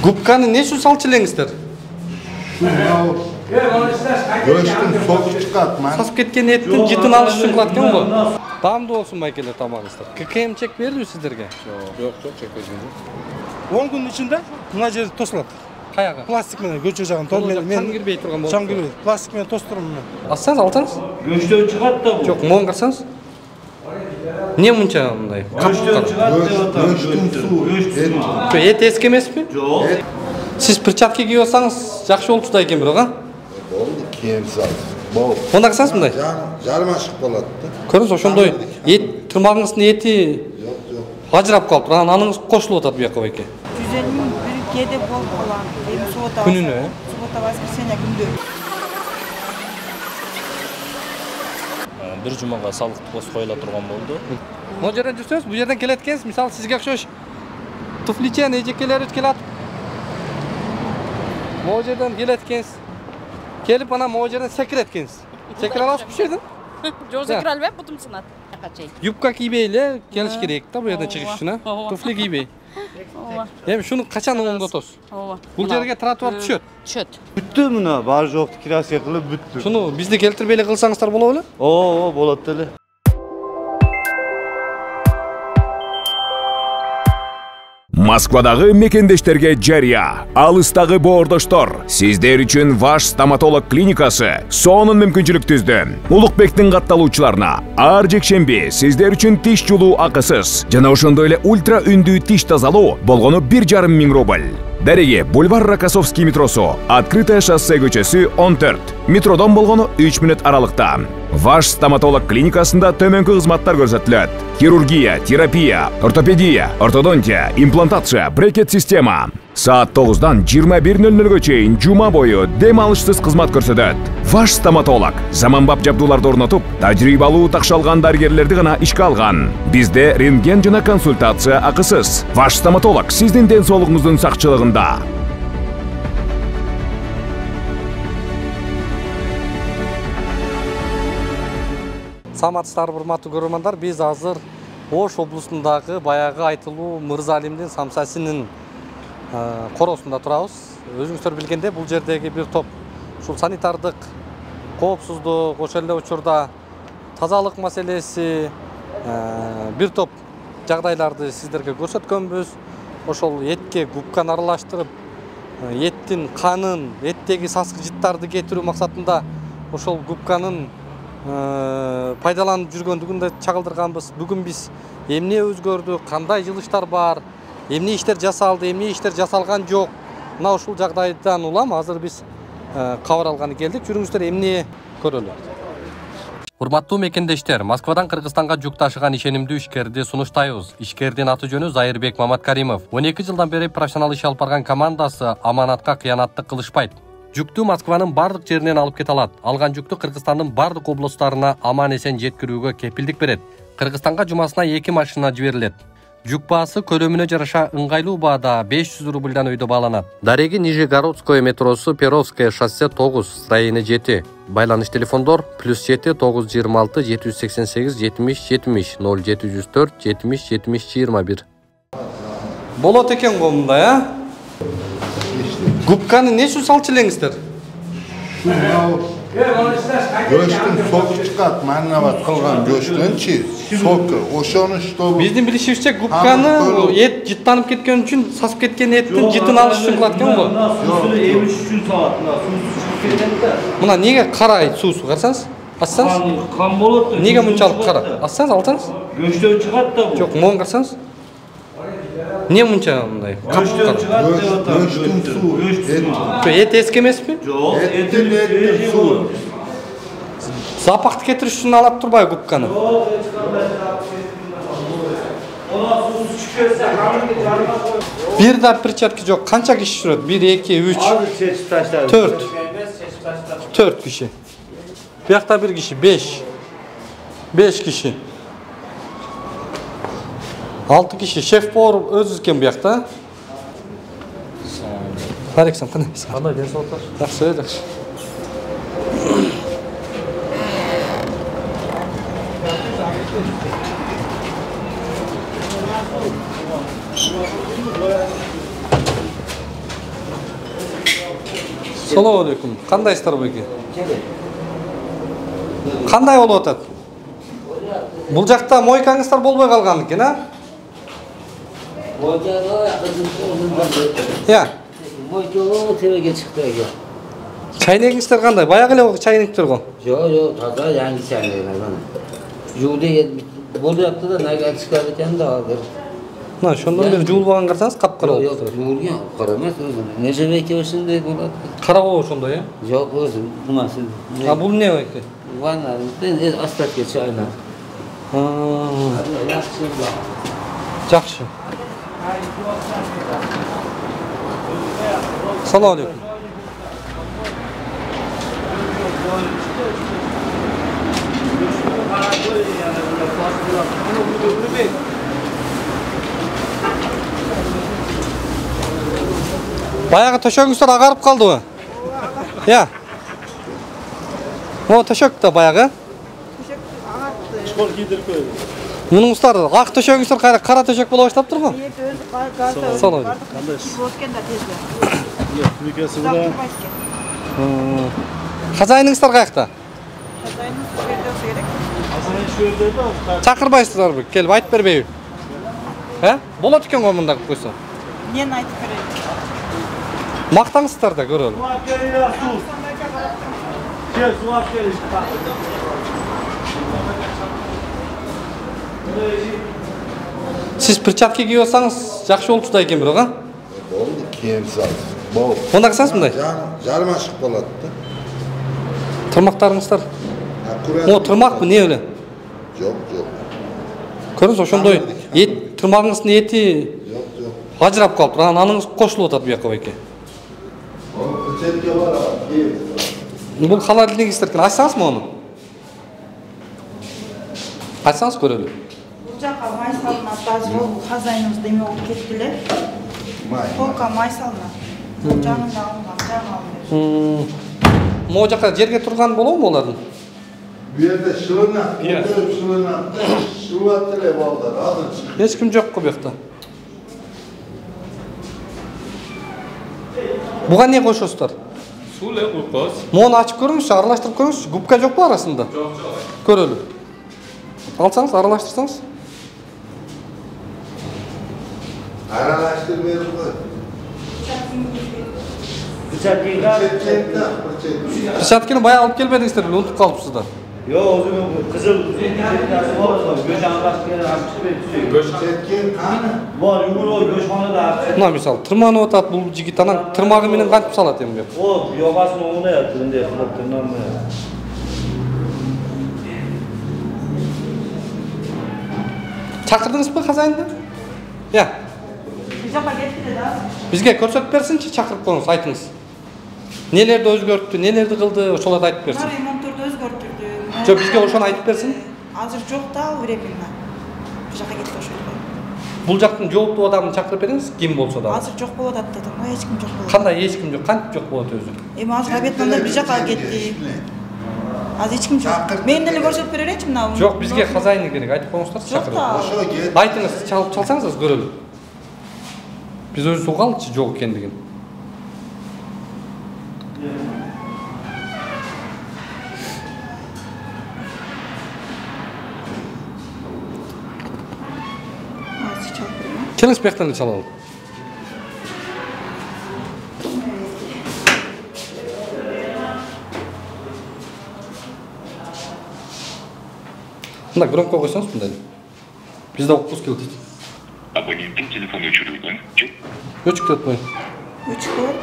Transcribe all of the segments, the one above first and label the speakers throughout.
Speaker 1: Губканы не үшін салчы елеңіздер?
Speaker 2: Göçtün soğuk çıkart man.
Speaker 1: Сасып кеткен еттің жітін алыш үшін қылады екен ғой. Дамды болсын майкелер тамағыңыздар. ККМ чек берді сіздерге?
Speaker 3: Жоқ, чек берген жоқ.
Speaker 4: 10 күн ішінде мына жер тосылады.
Speaker 1: Қаяғы?
Speaker 4: Пластикмен көчө жағын тол мен
Speaker 1: Шам кірбей тұрған болды.
Speaker 4: шам кірбей. Пластикмен тостырмын мен.
Speaker 1: Алсаңыз, алтаңыз?
Speaker 5: Göçten çıkart da bu.
Speaker 1: Жоқ, моң қарсаңыз? Не мұнша мұндай?
Speaker 5: Göçten çıkart da vatan.
Speaker 2: Göçtün su.
Speaker 1: Ет ескі емес пе?
Speaker 5: Yok.
Speaker 1: Сіз перчатка киіп алсаңыз, жақсы болып тұдай екен бірақ, а?
Speaker 2: Oldu kiyim sal. Bol.
Speaker 1: Онда қысаңыз мұндай?
Speaker 2: Жарым ашық болады да.
Speaker 1: Көріңіз, ошондой ет тұрмағыңыздың еті ажырап қалып тұр. Анаңыз қосылып отырады бұл жаққа байке.
Speaker 6: Düzenin bir kede bol olan. Benim soğuta
Speaker 1: Күніне?
Speaker 6: Soğuta воскресенье күнде.
Speaker 7: Бір жұмаға салықтық пост қойыла тұрған болды.
Speaker 1: Бұл жерден жүрсеңіз, бұл жерден келеді екенсіз. Мысалы, сізге ұқсас туфличен, ежекелер өт келеді. Бұл жерден келеді екенсіз. Келіп, ана бұл жерден секіреді екенсіз. Секіре аласыз бұл жерден?
Speaker 8: Жоқ, секіре албайм, бұтым сынады.
Speaker 1: Юбка кийбейлі, келіш керек та бұл жерден шығыш үшін, а? Туфли кийбей. Эми шуну качан оңдо отосуз?
Speaker 8: Ооба.
Speaker 1: Бул жерге тротуар түшөт.
Speaker 8: Түшөт.
Speaker 5: Бүттү мына бар жоқты кирасы кылып бүттү.
Speaker 1: Шуну бизди келтирбей эле кылсаңыздар боло беле?
Speaker 5: Оо, болот эле.
Speaker 9: Москвадагы мекендештерге жария. Алыстагы боордоштор. Сиздер үчүн Ваш стоматолог клиникасы сонун мүмкүнчүлүк түздү. Улукбектин катталуучуларына ар жекшемби сиздер үчүн тиш жулуу акысыз жана ошондой эле ультра үндүү тиш тазалоо болгону 1,5 миң рубль. Дареги бульвар Рокоссовский метросу, Открытое шоссе көчөсү 14. Метродон болгону 3 мүнөт аралыкта. Ваш стоматолог клиникасында төмөнкү кызматтар көрсөтүлөт. Хирургия, терапия, ортопедия, ортодонтия, имплантация, брекет система. Саат 9-дан 21:00-га чейин жума бою дем алышсыз кызмат көрсөтөт. Ваш стоматолог заманбап жабдууларды орнотуп, тажрыйбалуу такшалган дарыгерлерди гана ишке алган. Бизде рентген жана консультация акысыз. Ваш стоматолог сиздин ден соолугуңуздун сакчылыгында.
Speaker 1: Саламатсыздар, урматтуу көрөрмандар, биз азыр Ош облусундагы баягы айтылуу Мырза Алимдин самсасынын коросунда турабыз. Өзүңүздөр билгендей, бул жердеги бир топ ушул санитардык коопсуздук, ошол эле учурда тазалык маселеси, бир топ жагдайларды сиздерге көрсөткөнбүз. Ошол этке губканы аралаштырып, эттин канын, эттеги сасык жыттарды кетирүү максатында ошол губканын пайдаланып жүргөндүгүн да чагылдырганбыз. Бүгүн биз эмне өзгөрдү, кандай жылыштар бар, эмне иштер жасалды, эмне иштер жасалган жок. Мына ушул жагдайдан улам азыр биз кабар алганы келдик. Жүрүңүздөр эмне көрөлү. Урматтуу мекендештер, Москвадан Кыргызстанга жүк ташыган ишенимдүү ишкерди сунуштайбыз. Ишкердин аты жөнү Зайырбек Маматкаримов. 12 жылдан бери профессионал иш алып барган командасы аманатка кыянаттык кылышпайт. Жүктү Москванын бардык жеринен алып кете алат. Алган жүктү Кыргызстандын бардык облустарына аман эсен жеткирүүгө кепилдик берет. Кыргызстанга жумасына 2 машина жиберилет. Жүк баасы көлөмүнө жараша ыңгайлуу баада 500 рубльдан өйдө бааланат. Дареги Нижегородское метросу, Перовское шоссе 9, строение 7. Байланыш телефондор +7 926 788 70 70 0704 70 70 21. Болот экен го мындай, а? Губканы не үшін салчы елеңіздер?
Speaker 2: Göçtün soğuk çıkart mannavat kılgan göçtün çiz. Soğuk. Oşonu что?
Speaker 1: Биздин билишибизче губканы эт жыттанып кеткен үчүн, сасып кеткен эттин жытын алыш үчүн кылат экен го.
Speaker 5: Emmiş üçün saat.
Speaker 1: Мына неге карайт суусу, карасаңыз? Ачсаңыз?
Speaker 5: Kan bolot.
Speaker 1: Неге мынчалык кара? Ачсаңыз, алтаңыз?
Speaker 5: Göçten çıkart da bu.
Speaker 1: Жок, моң карасаңыз? Не мынча мындай?
Speaker 5: Göçten çıkart da vatan.
Speaker 2: Göçtün su.
Speaker 1: Эт эски эмеспи?
Speaker 5: Yok.
Speaker 2: Etin su.
Speaker 1: Запахты кетириш үчүн алат турбайбы губканы? Бир да перчатка жок. Канча киши жүрөт? 1 2 3 4. 4 киши. Биякта бир киши 5. 5 киши. 6 киши. Шеф-повар өзү экен биякта. Александр, кандай?
Speaker 7: Кандай ден соолуктар?
Speaker 1: Жакшы, жакшы. Assalomu alaykum. Qandaysizlar bo'ki? Qanday bo'lib o'tadi? Bu жақта мойкаңыздар болбой қалған екен, а? Я.
Speaker 10: Мойкаға төбеге шықты екен.
Speaker 1: Чайнегіңіздер қандай? Баяғы эле чайнектер ғой.
Speaker 10: Жоқ, таза жаңы чайнектер ғана. Жуды болды yaptı da ne çıkardı kendi de alır.
Speaker 1: Мына ошондон бери жуулбаган карасаңыз капкара болуп
Speaker 10: Yok, жуылген, қарамас өзім. Неше беке осындай болады.
Speaker 1: Кара болуп ошондой, э?
Speaker 10: Жоқ, өзім, мынасы.
Speaker 1: А бул эмне экен?
Speaker 10: Ванна, остатки чайна.
Speaker 1: Жакшы. Салам алейкум. Баягы төшөгүңүздөр агарып калдыбы? Я. Mo төшөк да баягы.
Speaker 4: Школ кийдирип коюп.
Speaker 1: Мунуңуздар ак төшөгүңүздөр кайра кара төшөк боло баштаптыр го? Салам.
Speaker 4: Түбекеси менен
Speaker 1: Хазайныңыздар каякта?
Speaker 4: шу жерде да.
Speaker 1: Чакырбайсыздарбы? Келип айтып бербейби? Болот экен го мында койсо.
Speaker 6: Мен айтып берейин.
Speaker 1: Мактаңыздар да көрөлү. Siz перчатка кийип алсаңыз жакшы болчу да экен бирок, а?
Speaker 2: Oldu, kiyim sal. Bol.
Speaker 1: Мында кылсаңыз мындай.
Speaker 2: Жарым ашык болот да.
Speaker 1: Тырмактарыңыздар. О, тырмакпы, не эле?
Speaker 2: Жок, жок.
Speaker 1: Көрүңүз, ошондой эт, тырмагыңыздын эти ажырап калыптыр. Анан аныңыз кошулуп атат буяка байке.
Speaker 2: Печетке бар, кийим.
Speaker 1: Бул холодильниктер экен. Ачсаңызбы муну? Ачсаңыз көрөлү.
Speaker 6: Бул жака май салынат, азыр ол хозяиныбыз деме болуп кетти эле.
Speaker 2: Май.
Speaker 6: Полка май салынат. Жанында алынган, жаңы алып.
Speaker 1: Могу жака жерге турган болобу олардын?
Speaker 2: Bu yerde şılına, oturup şılına, şıvatıyla balдар, adın çıkıyor.
Speaker 1: Эч ким жок го буякта. Буга эмне кошосуздар?
Speaker 3: Суу эле куюп коебуз.
Speaker 1: Муну ачып көрүңүзчү, аралаштырып көрүңүзчү. Губка жокпу арасында?
Speaker 3: Жок, жок.
Speaker 1: Көрөлү. Алсаңыз, аралаштырсаңыз.
Speaker 2: Aralaştır verin koy.
Speaker 1: Перчатканы баягы алып келбедиңиздер беле, унутуп калыпсыздар.
Speaker 5: Yok o zaman kızıl şeysi var o göç anlaştığı açtı ve
Speaker 2: Çetken kanı.
Speaker 5: var yumur o göçmanı da açtı.
Speaker 1: Мына мисалы тырманып атат бул жигит, анан тырмагы менен кантип салат эми бу?
Speaker 5: O yogasını ona yaptı inde fırtından mı?
Speaker 1: Чакырдыңызбы хозяинды? Я.
Speaker 6: Бул жака кетти да.
Speaker 1: Бизге көрсөтүп берсинчи, чакырып коюңуз, айтыңыз. Нелерди өзгөрттү, нелерди кылды, ошолорду айтып берсин.
Speaker 6: Ремонттурду өзгөртүрдү.
Speaker 1: Жок, бизге ошону айтып берсин.
Speaker 6: Азыр жок да ал временно. Бул жака кетти ошол.
Speaker 1: Бул жактын жооптуу адамын чакырып бериңиз, ким болсо да.
Speaker 6: Азыр жок болот дедим, эч ким жок болот.
Speaker 1: Кандай эч ким жок, кантип жок болот өзү?
Speaker 6: Эми азыр обедтанда бир жака кетти. Азыр эч ким жок. Мен деле көрсөтүп берейинчи мына.
Speaker 1: Жок, бизге хозяин керек, айтып коюңуздар, чакырып.
Speaker 2: Ошо get.
Speaker 1: Айтыңыз, чалып чалсаңыз көрөлү. Биз өзү угалчы жок экендигин.
Speaker 6: Азыр чалып берейин.
Speaker 1: Келиңиз бияктан эле чалалы. Мында громко койсоңуз мындай. Бизде окуп келди.
Speaker 11: Абоненттің телефоны өчірілген.
Speaker 1: Өчүк деп коюң.
Speaker 6: Өчкөт.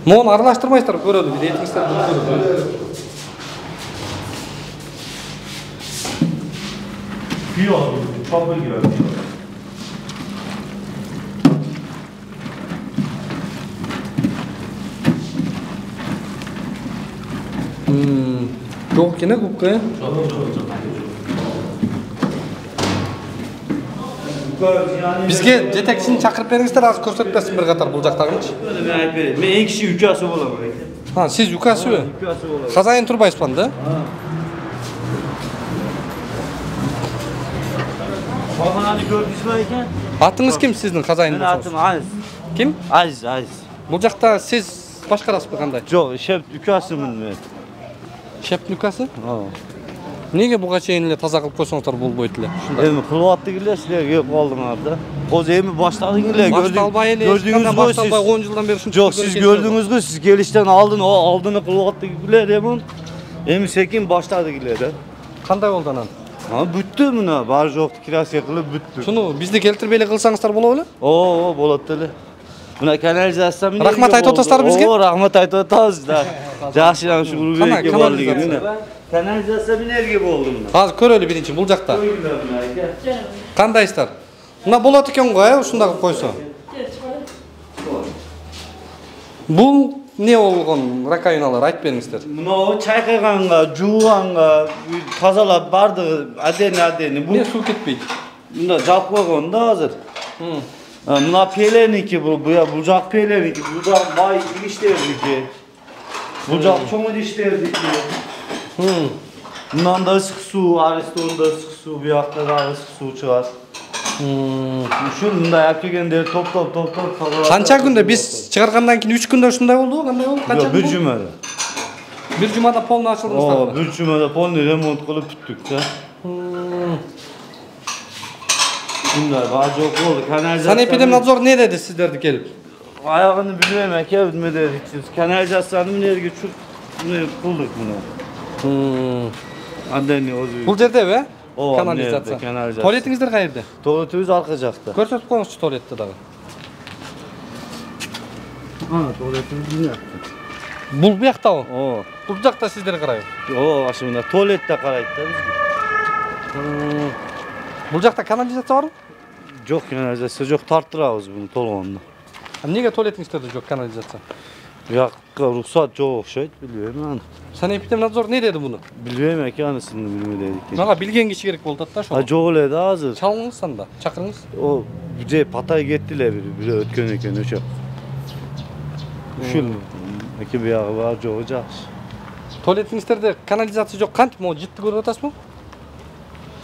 Speaker 1: Мону аралаштырмайсыздар, көрөлү, бир этиңиздер көрөлү.
Speaker 5: Piyo, çok bilgiler.
Speaker 1: Жок экен, губка. Бизге жетекчини чакырып бериңиздер, азыр көрсөтүп берсин бир катар бул жактагынчы.
Speaker 5: Ben ayıp vereyim. Ben en kişi ülkesi olamam.
Speaker 1: Ha, siz yukasыбы?
Speaker 5: Ülkesi olamam.
Speaker 1: Хозяин турбайсызбы да?
Speaker 5: Bana hadi gördünüz mü iken?
Speaker 1: Атыңыз ким сиздин хозяин
Speaker 5: Менин атым Aziz.
Speaker 1: Ким?
Speaker 5: Aziz.
Speaker 1: Бул жакта сиз башкарасызбы кандай?
Speaker 5: Жок, шеп үкасымын мен.
Speaker 1: Шеп нүкасы? Неге буга чейин эле таза кылып койсоңуздар болбойт эле? Ушундай.
Speaker 5: Эми кылып аттык эле силер келип калдыңар да. Коз эми баштадың эле
Speaker 1: Башталбай эле,
Speaker 5: көрдүңүз го
Speaker 1: башталбай 10 жылдан бери ушинтип.
Speaker 5: Жок, сиз көрдүңүз го, сиз келиштен алдыны кылып аттык эле эми. Эми секин баштадык эле да.
Speaker 1: Кандай болду анан?
Speaker 5: Бүттү мына, баары жокту кирасия кылып бүттү.
Speaker 1: Шуну бизди келтирбей эле кылсаңыздар болобу эле?
Speaker 5: Оо, болот эле. Мына канализация менен.
Speaker 1: Рахмат айтып атасыздар бизге?
Speaker 5: Оо, рахмат айтып атабыз да. Жакшы ушу урбекке барлыгы. Канализация менен элге болду мына.
Speaker 1: Азыр көрөлү биринчи бул жакта. Кандайсыздар? Мына болот экен го, ушундай кылып койсо. Бул не болгон раковиналар айтып бериңиздер.
Speaker 5: Мына чайкаганга, жууганга, тазалап бардыгы адени.
Speaker 1: Эмне суу кетпейт?
Speaker 5: Мында жаап койгон да азыр. Мына пеленики бул жак пеленики, бул жак май идиштердики. Бул жак чоң идиштердики. Мындан да ысык суу, Аристонда ысык суу, буякта да ысык суу чыгат. Ушул мындай алып келгендер топтоп.
Speaker 1: Канча күндө биз чыгаргандан кийин 3 күндө ушундай болду, кандай болду? Канча
Speaker 5: күндө? 1 жумада.
Speaker 1: 1 жумада полный ачылдыңыздар.
Speaker 5: 1 жумада полный ремонт кылып бүттүк да. Мындай баа жок болду. Канализация.
Speaker 1: Санэпидемнадзор не деди сиздерди келип?
Speaker 5: Аягыны билбейм аке, неме деди. Канализацияны мынерге чүрүп, мына кылдык мына. Анден өзү.
Speaker 1: Бул жердеби?
Speaker 5: Ооба,
Speaker 1: канализация. Туалетиңиздер каерде?
Speaker 5: Туалетибиз арка жакта.
Speaker 1: Көрсөтүп коюңузчу туалетти дагы.
Speaker 5: Туалетибиз мына жакта.
Speaker 1: Бул буяктабы?
Speaker 5: Ооба.
Speaker 1: Бул жакта сиздер карайбы?
Speaker 5: Ооба, ашы мына туалетте карайт да бизге.
Speaker 1: Бул жакта канализация барбы?
Speaker 5: Жок, канализация жок, тарттырабыз буну толгондо.
Speaker 1: Эмнеге туалетиңиздерде жок канализация?
Speaker 5: Буякка рухсат жок окшойт, билбейм аны.
Speaker 1: Санэпидемнадзор не деди буну?
Speaker 5: Билбейм аке, анысын билме дедик.
Speaker 1: Мага билген киши керек болуп атат да ошол.
Speaker 5: Жок эле да азыр.
Speaker 1: Чалыңыз анда, чакырыңыз.
Speaker 5: О, же патай кетти эле бир өткөн экен ошо. Ушул аке буягы бар жогу жакшы.
Speaker 1: Туалетиңиздерде канализация жок, кантип могу житти көрүп атасызбы?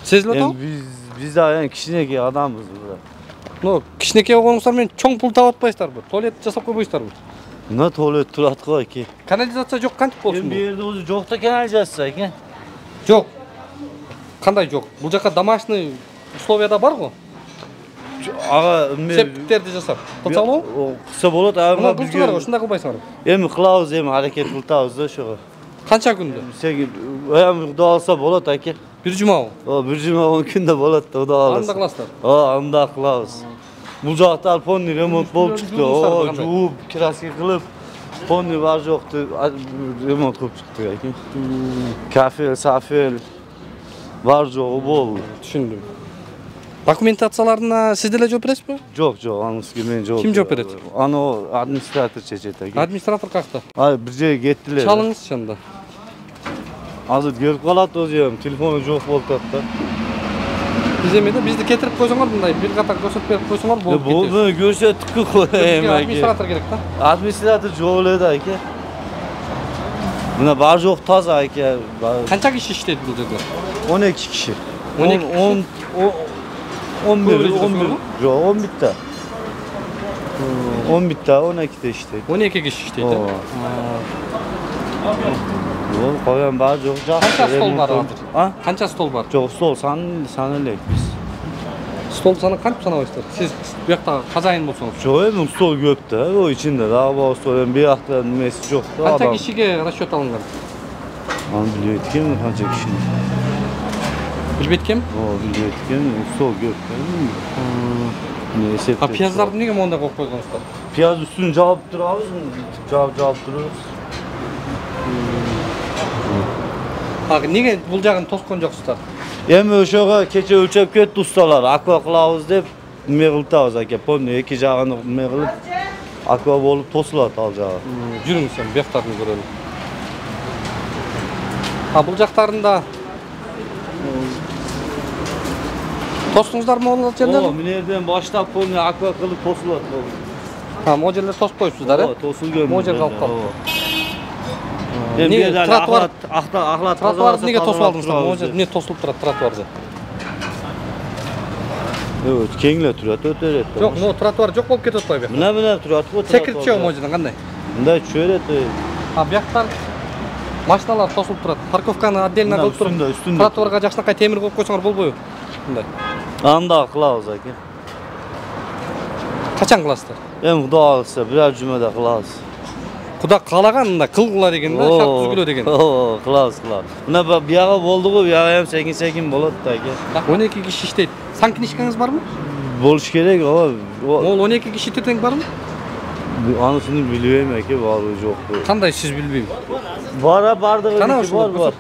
Speaker 1: Сезилип атабы?
Speaker 5: Биз да кичинекей адамбыз.
Speaker 1: Ну, кичинекей болгонуңуздар менен чоң пул таап атпайсыздарбы? Туалет жасап койбойсуздарбы?
Speaker 5: Мына туалет турат го аке.
Speaker 1: Канализация жок, кантип болсун
Speaker 5: Бу
Speaker 1: бул?
Speaker 5: жерде өзү жок да канализация экен.
Speaker 1: Жок. Кандай жок? Бул жака домашний условияда бар го?
Speaker 5: Ага,
Speaker 1: Септиктерди жасап. Кылса болобу?
Speaker 5: Кылса болот, ага
Speaker 1: бизге. Ушундай кылбайсыңарбы?
Speaker 5: Эми кылабыз, эми аракет кылтабыз да ошого.
Speaker 1: Канча күндө?
Speaker 5: Сен эми Кудай алса болот аке.
Speaker 1: 1 жумабы?
Speaker 5: О, 1 жума 10 күндө болот да Кудай алса.
Speaker 1: Анда кыласыздар?
Speaker 5: Анда кылабыз. Бул жакта полный ремонт болуп чыкты. О, жууп, краска кылып, полный бар жокту ремонт кылып чыктык аке. Кафе, сафел бар жогу болду.
Speaker 1: Түшүндүм. Документацияларына сиз деле жооп бересизби?
Speaker 5: Жок, анысы мен жооп.
Speaker 1: Ким жооп берет?
Speaker 5: Аны администратор чечет аке.
Speaker 1: Администратор какта?
Speaker 5: Бир жерге кеттилер.
Speaker 1: Чалыңызчы анда.
Speaker 5: Азыр келип калат өзүм, телефону жок болуп атат да.
Speaker 1: Биз эмеде бизди кетирип койсоңор мындай бир катар көрсөтүп берип койсоңор болуп кетет.
Speaker 5: Болду, көрсөттүк го эми аке.
Speaker 1: Администратор керек да.
Speaker 5: Администратор жок эле да аке. Мына бар жок таза аке.
Speaker 1: Канча киши иштейт бул жерде?
Speaker 5: 12 киши.
Speaker 1: 11
Speaker 5: 11 жок 11 да. 11 да 12 да иштейт.
Speaker 1: 12 киши иштейт.
Speaker 5: Бул коян бар жок жакшы.
Speaker 1: Канча стол бар азыр?
Speaker 5: А?
Speaker 1: Канча стол бар?
Speaker 5: Жок, стол саны элек биз.
Speaker 1: Стол саны кантип санабайсыздар? Сиз буякта хозяин болсоңуз.
Speaker 5: Жок, эми стол көп да, о ичинде дагы бар стол, эми буякта немеси жок да.
Speaker 1: Канча кишиге расчет алынган?
Speaker 5: Аны билбейт экенмин канча кишини.
Speaker 1: Билбейт экенмин?
Speaker 5: Билбейт экенмин, стол көп да.
Speaker 1: Пияздарды эмнеге мондай коюп койгонсуздар?
Speaker 5: Пияз үстүн жаап турабыз, жаап турабыз.
Speaker 1: Неге бул жагын тоскон жоксуздар?
Speaker 5: Эми ошого кече өлчөп кетти усталар, аква кылабыз деп эме кылтабыз аке. Полный эки жагын эме кылып аква болуп тосулат ал жагы.
Speaker 1: Жүрүңүз эми буяктарын көрөлү. Бул жактарында тостуңуздарбы могул жерде?
Speaker 5: Ооба, минерден баштап полный аква кылып тосулат болду.
Speaker 1: Могу жерлер тосуп коюпсуздар,
Speaker 5: Ооба, тосулган.
Speaker 1: Могу жер калып калды.
Speaker 5: Эми
Speaker 1: тротуар
Speaker 5: ахлат
Speaker 1: тротуарды неге тосуп алдыңыздар? Могу жер эмне тосулуп турат тротуарды?
Speaker 5: Evet, kengle turadi, o'tayapti.
Speaker 1: Yo'q, no trotuar yo'q bo'lib ketib qo'yib.
Speaker 5: Mana turadi, o'tayapti.
Speaker 1: Sekirtchi mo'jidan qanday?
Speaker 5: Bunday cho'rayapti.
Speaker 1: Ha, bu yoqdan mashinalar to'silib turadi. Parkovkani отдельно qilib turib, trotuarga yaxshinaqa temir qo'yib qo'ysanglar bo'lmaydi. Bunday.
Speaker 5: Anda qilamiz aka.
Speaker 1: Qachon qilasizlar?
Speaker 5: Endi xudo xolisa, biror jumada qilamiz.
Speaker 1: Xudo qolaganda qilg'ular deganda, shart tuzgular degan.
Speaker 5: Qilamiz. Buna bu yoqqa bo'ldi-ku, bu yoqqa ham sekin bo'ladi aka.
Speaker 1: 12 kishi ishlaydi. Sanknishkangiz bormi?
Speaker 5: Bo'lish kerak,
Speaker 1: Mo'l 12 kishi teting bormi?
Speaker 5: Anisini bilmayman aka, bor-u yo'q-ku.
Speaker 1: Qanday siz bilmayman.
Speaker 5: Bardigi bor.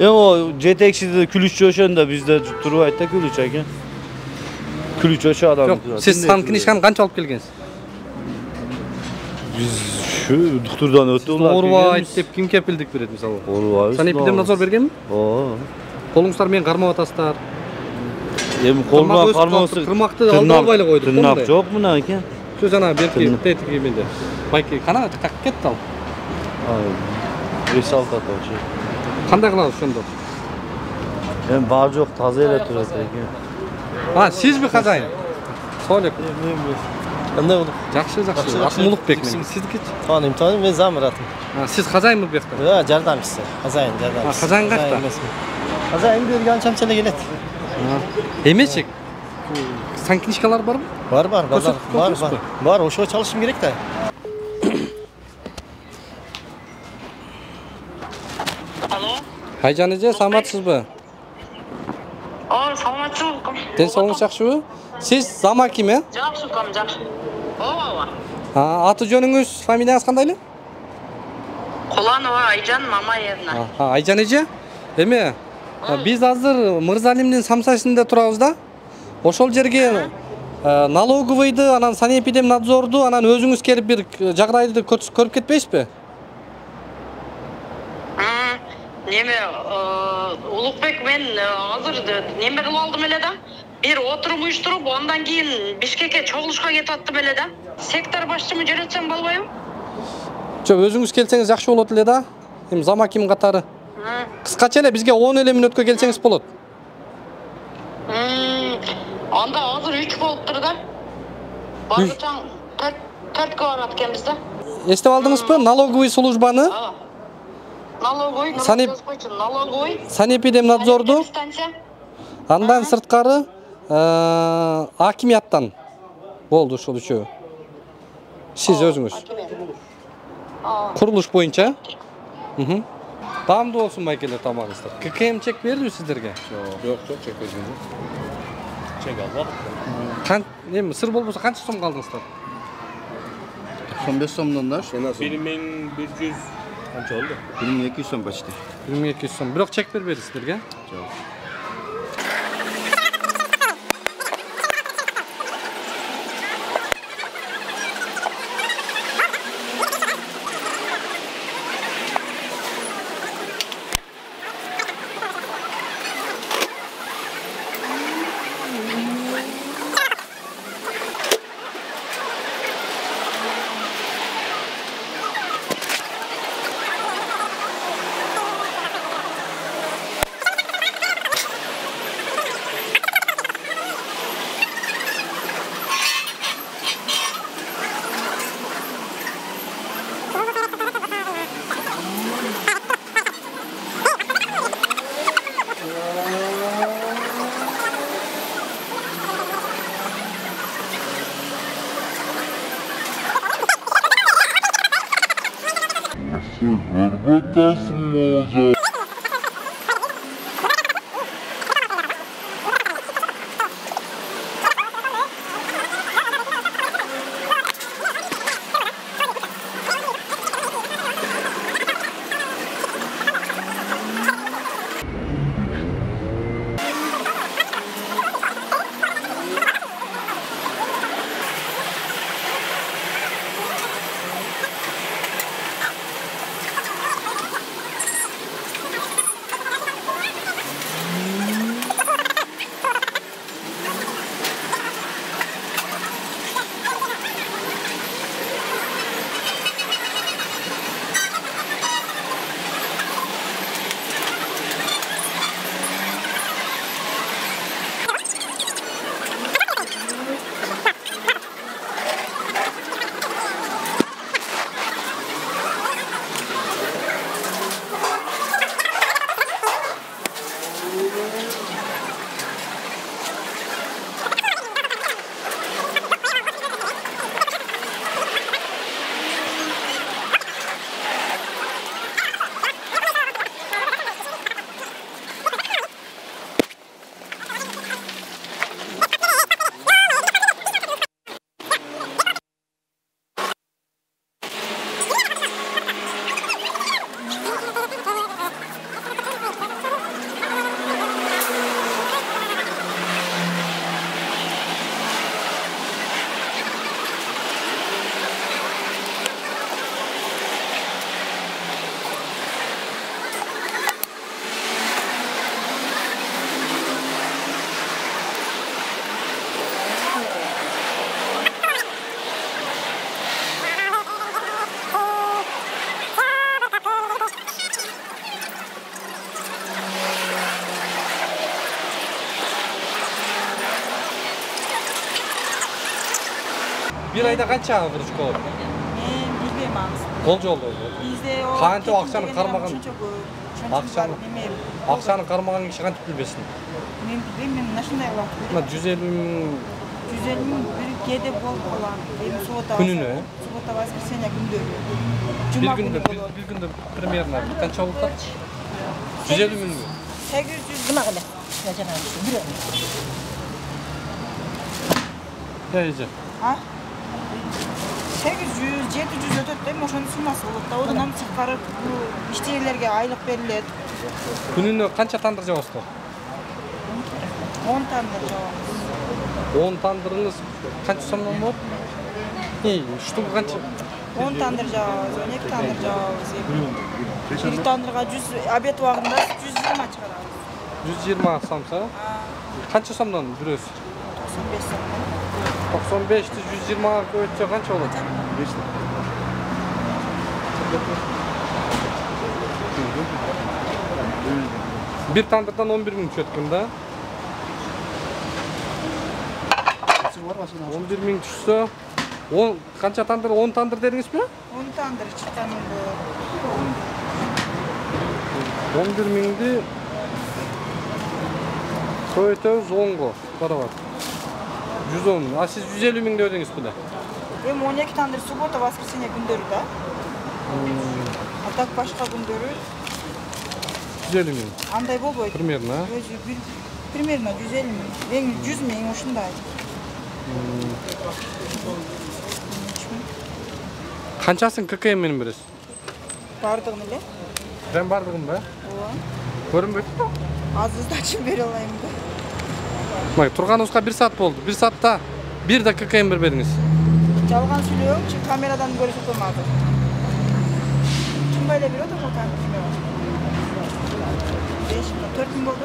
Speaker 5: Endi o jetekchida kulishchi o'shanda bizda turib aytdi kulish aka. Kulish o'sha odam.
Speaker 1: Yo'q, siz sanknishkani qancha olib kelgansiz?
Speaker 5: Biz shu doktordan o'tdi ular.
Speaker 1: O'rvoy deb kim kepildik beradi misol.
Speaker 5: O'rvoy.
Speaker 1: Sanepidemnadzor berganmi? Qo'lingizlar men qarmayapsizlar.
Speaker 5: Endi qo'lman qarmoqsi.
Speaker 1: Qirmoqni oldi qo'ydi.
Speaker 5: Tirnoq yo'q buni aka.
Speaker 1: Shu sana berki, tetigi menda. Bayki, qana ketdi al.
Speaker 5: Ay. Risalta to'chi.
Speaker 1: Qanday qilasiz shunda?
Speaker 5: Men bor yo'q tozalab turadi aka.
Speaker 1: Ha, sizmi xazayin? So'lik.
Speaker 4: Qanday bo'ldi?
Speaker 1: Yaxshi. Atim Ulug'bek men. Sizniki?
Speaker 4: Tanim, men Zamiratim.
Speaker 1: Ha, siz xazayinmi bu yoqda?
Speaker 4: Ha, jardamchisi. Xazayin, jardamchisi.
Speaker 1: Ha, xazayin qayerda?
Speaker 4: Xazayin bergan chamchalar keladi.
Speaker 1: Ha. Emechik. Sanknishkalar bormi?
Speaker 4: Bor, bor. O'sha çalışım kerak-da.
Speaker 12: Alo.
Speaker 1: Hayjanaja, salomatsizmi?
Speaker 12: Salomatchilik.
Speaker 1: Sog'ligingiz yaxshimi? Siz Zamakimi?
Speaker 12: Yaxshi.
Speaker 1: Ha, ati-joningiz, familiyangiz qandayli?
Speaker 12: Qulanova Ayjan Mamayevna.
Speaker 1: Ha, Ayjanaja? Emi, biz hozir Mirzalimning samsasida turamiz-da. Oshol yerga налоговыйды, анан санэпидемнадзорду, анан өзүңүз келип бир жагдайды көрүп кетпейсизби?
Speaker 12: Неме, Улукбек мен азыр неме кылып алдым эле да. Бир отурум уюштуруп, андан кийин Бишкекке чогулушка кетип аттым эле да. Сектор башчымы жөнөтсөм болбойбу?
Speaker 1: Жок, өзүңүз келсеңиз жакшы болот эле да. Эми Замаким катары. Кыскача эле бизге 10 эле мүнөткө келсеңиз болот.
Speaker 12: Анда азыр 3 болуптур да. Бардыган 4 барат экенбиз да.
Speaker 1: Эстеп алдыңызбы? Налоговый службаны?
Speaker 12: Налоговый,
Speaker 1: санэпидемнадзорду. Андан сырткары акимияттан. Болду ушул үчөө. Сиз өзүңүз. Курулуш боюнча. Таамдуу болсун байкелер тамагыңыздар. ККМ чек бердиби сиздерге?
Speaker 3: Жок, чекпедим. Чек албак.
Speaker 1: Эми сыр болбосо канча сомго алдыңыздар?
Speaker 2: 15 сомдон да.
Speaker 3: 1100 канча болду?
Speaker 2: 1200 сом почти.
Speaker 1: 1200 сом. Бирок чек бербеди сиздерге?
Speaker 2: Жок.
Speaker 1: Bir ayda kança vuruşka olur?
Speaker 6: Men bilbeyim anısını.
Speaker 1: Kol jolda.
Speaker 6: Bizde o
Speaker 1: Kança akşanı karmagan. Akşanı karmagan kişi kança bilbesin.
Speaker 6: Men bilbeyim, men naşınday kılap.
Speaker 1: 150 ming
Speaker 6: 150 ming bir kede bol bolan. Benim subota.
Speaker 1: Күнүнө?
Speaker 6: Subota воскресенье күндөрү.
Speaker 1: Bir günde примерно kança olur? 150 ming.
Speaker 6: 800
Speaker 13: Nima qiladi? Jajanamiz.
Speaker 1: Neyse.
Speaker 6: Ha? 800, 700 ötөт дейм, ошонун суммасы болот да. Одан чыкарып, бул иштегендерге айлык берилет.
Speaker 1: Күнүнө канча тандыр жабасыздар?
Speaker 6: 10 тандыр жабабыз.
Speaker 1: 10 тандырыңыз канча сомдон болот? Штука канча?
Speaker 6: 10 тандыр жабабыз, 12 тандыр жабабыз. Bir tandırga 100, обед убагында 120 чыгарабыз.
Speaker 1: 120 сомса? Канча сомдон жүрөсүз?
Speaker 6: 95 сомдон.
Speaker 1: 95'ti 120'a koyunca kaç olacak? Bir tandırdan 11 bin çötküm da. 11 bin düşse, kaça tandır? 10 tandır dediniz mi?
Speaker 6: 10 tandır çıkan bu.
Speaker 1: 11 bindi. Koyuyoruz 10 go. Para var. 110. Siz 150 bin ödediniz bu da.
Speaker 6: Benim 12 tandır subota, воскресенье gündörü da. Atak başka gündörü.
Speaker 1: 150 bin.
Speaker 6: Anday bol boy.
Speaker 1: Примерно.
Speaker 6: Примерно 150 bin. Ben 100 bin oşundaydı.
Speaker 1: Kançasın KKM benim birisi?
Speaker 6: Bardığın ile.
Speaker 1: Ben bardığım be.
Speaker 6: Ola.
Speaker 1: Görün böyle.
Speaker 6: Azızda açın beri olayım da.
Speaker 1: Bak Turganus'ka 1 saat oldu. 1 saatte 1 dakika emir veriniz.
Speaker 6: Çalgan söylüyorum çünkü kameradan görüş tutulmadı. Kim böyle bir oda mı otan? 5 bin, 4 bin oldu.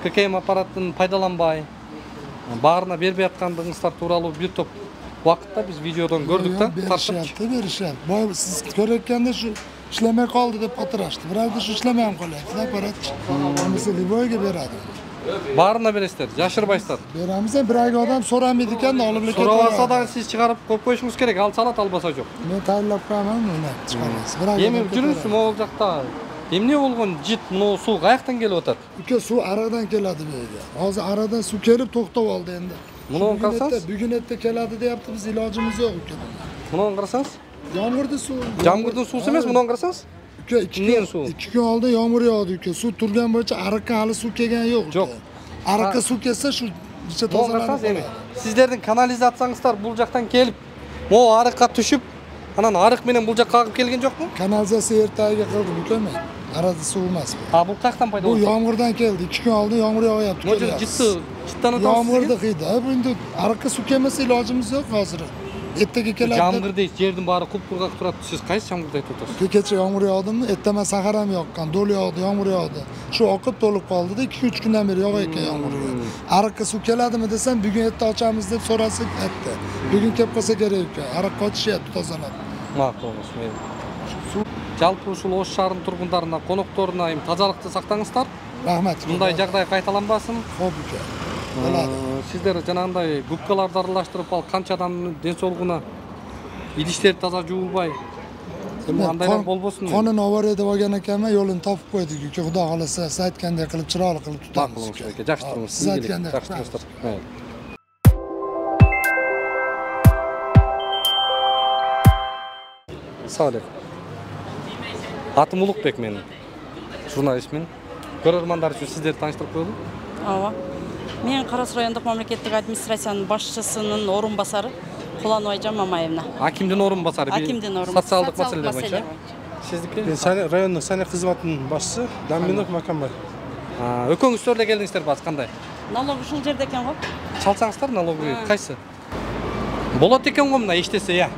Speaker 1: KKM аппаратын пайдаланбай, баарына бербей аткандыгыңыздар тууралуу bir top вакытта биз видеодон көрдүк да,
Speaker 14: тартып беришет. Бой сиз көрөткөндө şu işlemey kaldı dep atırашtı. Biraz da şu işlemeyim kolaydı da aparat. Mesela Liboy'a beradi.
Speaker 1: Баарына бересиздер, жашырбайсыздар.
Speaker 14: Берamiz bir ayga odam so'ramaydi ekan da olib keladi.
Speaker 1: So'rabasa da siz chiqarib qo'yib qo'yishingiz kerak, alsa alat, albasa yo'q.
Speaker 14: Men tayyorlab qo'yaman, uni chiqaramiz.
Speaker 1: Эми жүрүңүз, могул жакта эмне болгон жит, мына суу каяктан келип атат?
Speaker 14: Uka suv aradan keladi bu yerga. Hozir aradan suv kelib to'xtab oldi endi.
Speaker 1: Buni qarasangiz,
Speaker 14: bugun erta keladi deyapti, biz ilojimiz yo'q uka.
Speaker 1: Buni qarasangiz?
Speaker 14: Yomg'irda suv.
Speaker 1: Yomg'irdan suvsi emas, buni qarasangiz?
Speaker 14: Uka 2 kun oldin yomg'ir yog'di uka. Suv turgan bo'yicha ariqqa hali suv kelgani yo'q.
Speaker 1: Yo'q.
Speaker 14: Ariqqa suv kelsa shu ichi tozalanadi.
Speaker 1: Sizlerдің канализациаңыздар бул жактан келип, могу арыкка түшүп, анан арык менен бул жакка агып келген жокпу?
Speaker 14: Kanalizatsiya ertaga qildim uka men. Arada suv emas bu.
Speaker 1: Ha, bu qayerdan paydo
Speaker 14: Bu
Speaker 1: bo'ldi?
Speaker 14: yomg'irdan keldi. 2 kun oldin yomg'ir yog'yapti.
Speaker 1: Mo'jil jitdan o'tamiz.
Speaker 14: Yomg'irda qiydi. Bu endi ariqqa suv kelmasa ilojimiz yo'q hozir. Ertaga keladi.
Speaker 1: Yomg'ir deysiz, yerning bari qup-qurg'oq turadi. Siz qaysi yomg'irda aytib o'tirasiz?
Speaker 14: Kecha yomg'ir yog'dimi? Ertaman sahar ham yoqqan, do'l yog'di, yomg'ir yog'di. Shu oqib to'lib qoldida 2-3 kundan beri yog'ayotgan yomg'ir. Ariqqa suv keladimi desam, bugun erta ochamiz deb so'rasak aytdi. Bugun kelib qolsa kerak ekan. Ariqqa ochishyapti, tozalab.
Speaker 1: Ma'qul, suv жалпы ушул Ош шаарынын тургундарына, конокторуна тазалыкты сактаңыздар.
Speaker 14: Рахмат.
Speaker 1: Мындай жагдай кайталанбасын.
Speaker 14: Хоп ука. Болот.
Speaker 1: Сиздер жанагындай губкаларды аралаштырып алып, канча адамдын ден соолугуна идиштерди таза жуубай, андайлар болбосун.
Speaker 14: Qonun avariya deb olgan ekanman, yo'lini topib qo'ydik. Xudo xolasa, siz aytgandek qilib chiroyli qilib tutamiz.
Speaker 1: Yaxshi turmuş.
Speaker 14: Siz aytgandek.
Speaker 1: Assalomu alaykum. Атым Улукбек менин. Журналистмин. Көрөрмандар үчүн сиздерди тааныштырып коелу.
Speaker 8: Ооба. Мен Карас райондук мамлекеттик администрациянын башчысынын орун басары Кулан Айжан Мамаевна.
Speaker 1: Акимдин орун басары.
Speaker 8: Акимдин орун басары.
Speaker 1: Социалдык маселелер боюнча. Сиздики?
Speaker 15: Мен райондук саний кызматынын башчысы Даминов Макамбай.
Speaker 1: Экөөңүздөр да келдиңиздер базы кандай?
Speaker 8: Налог ушул жерде экен го.
Speaker 1: Чалсаңыздар налоговый кайсы? Болот экен го мына иштесе, я.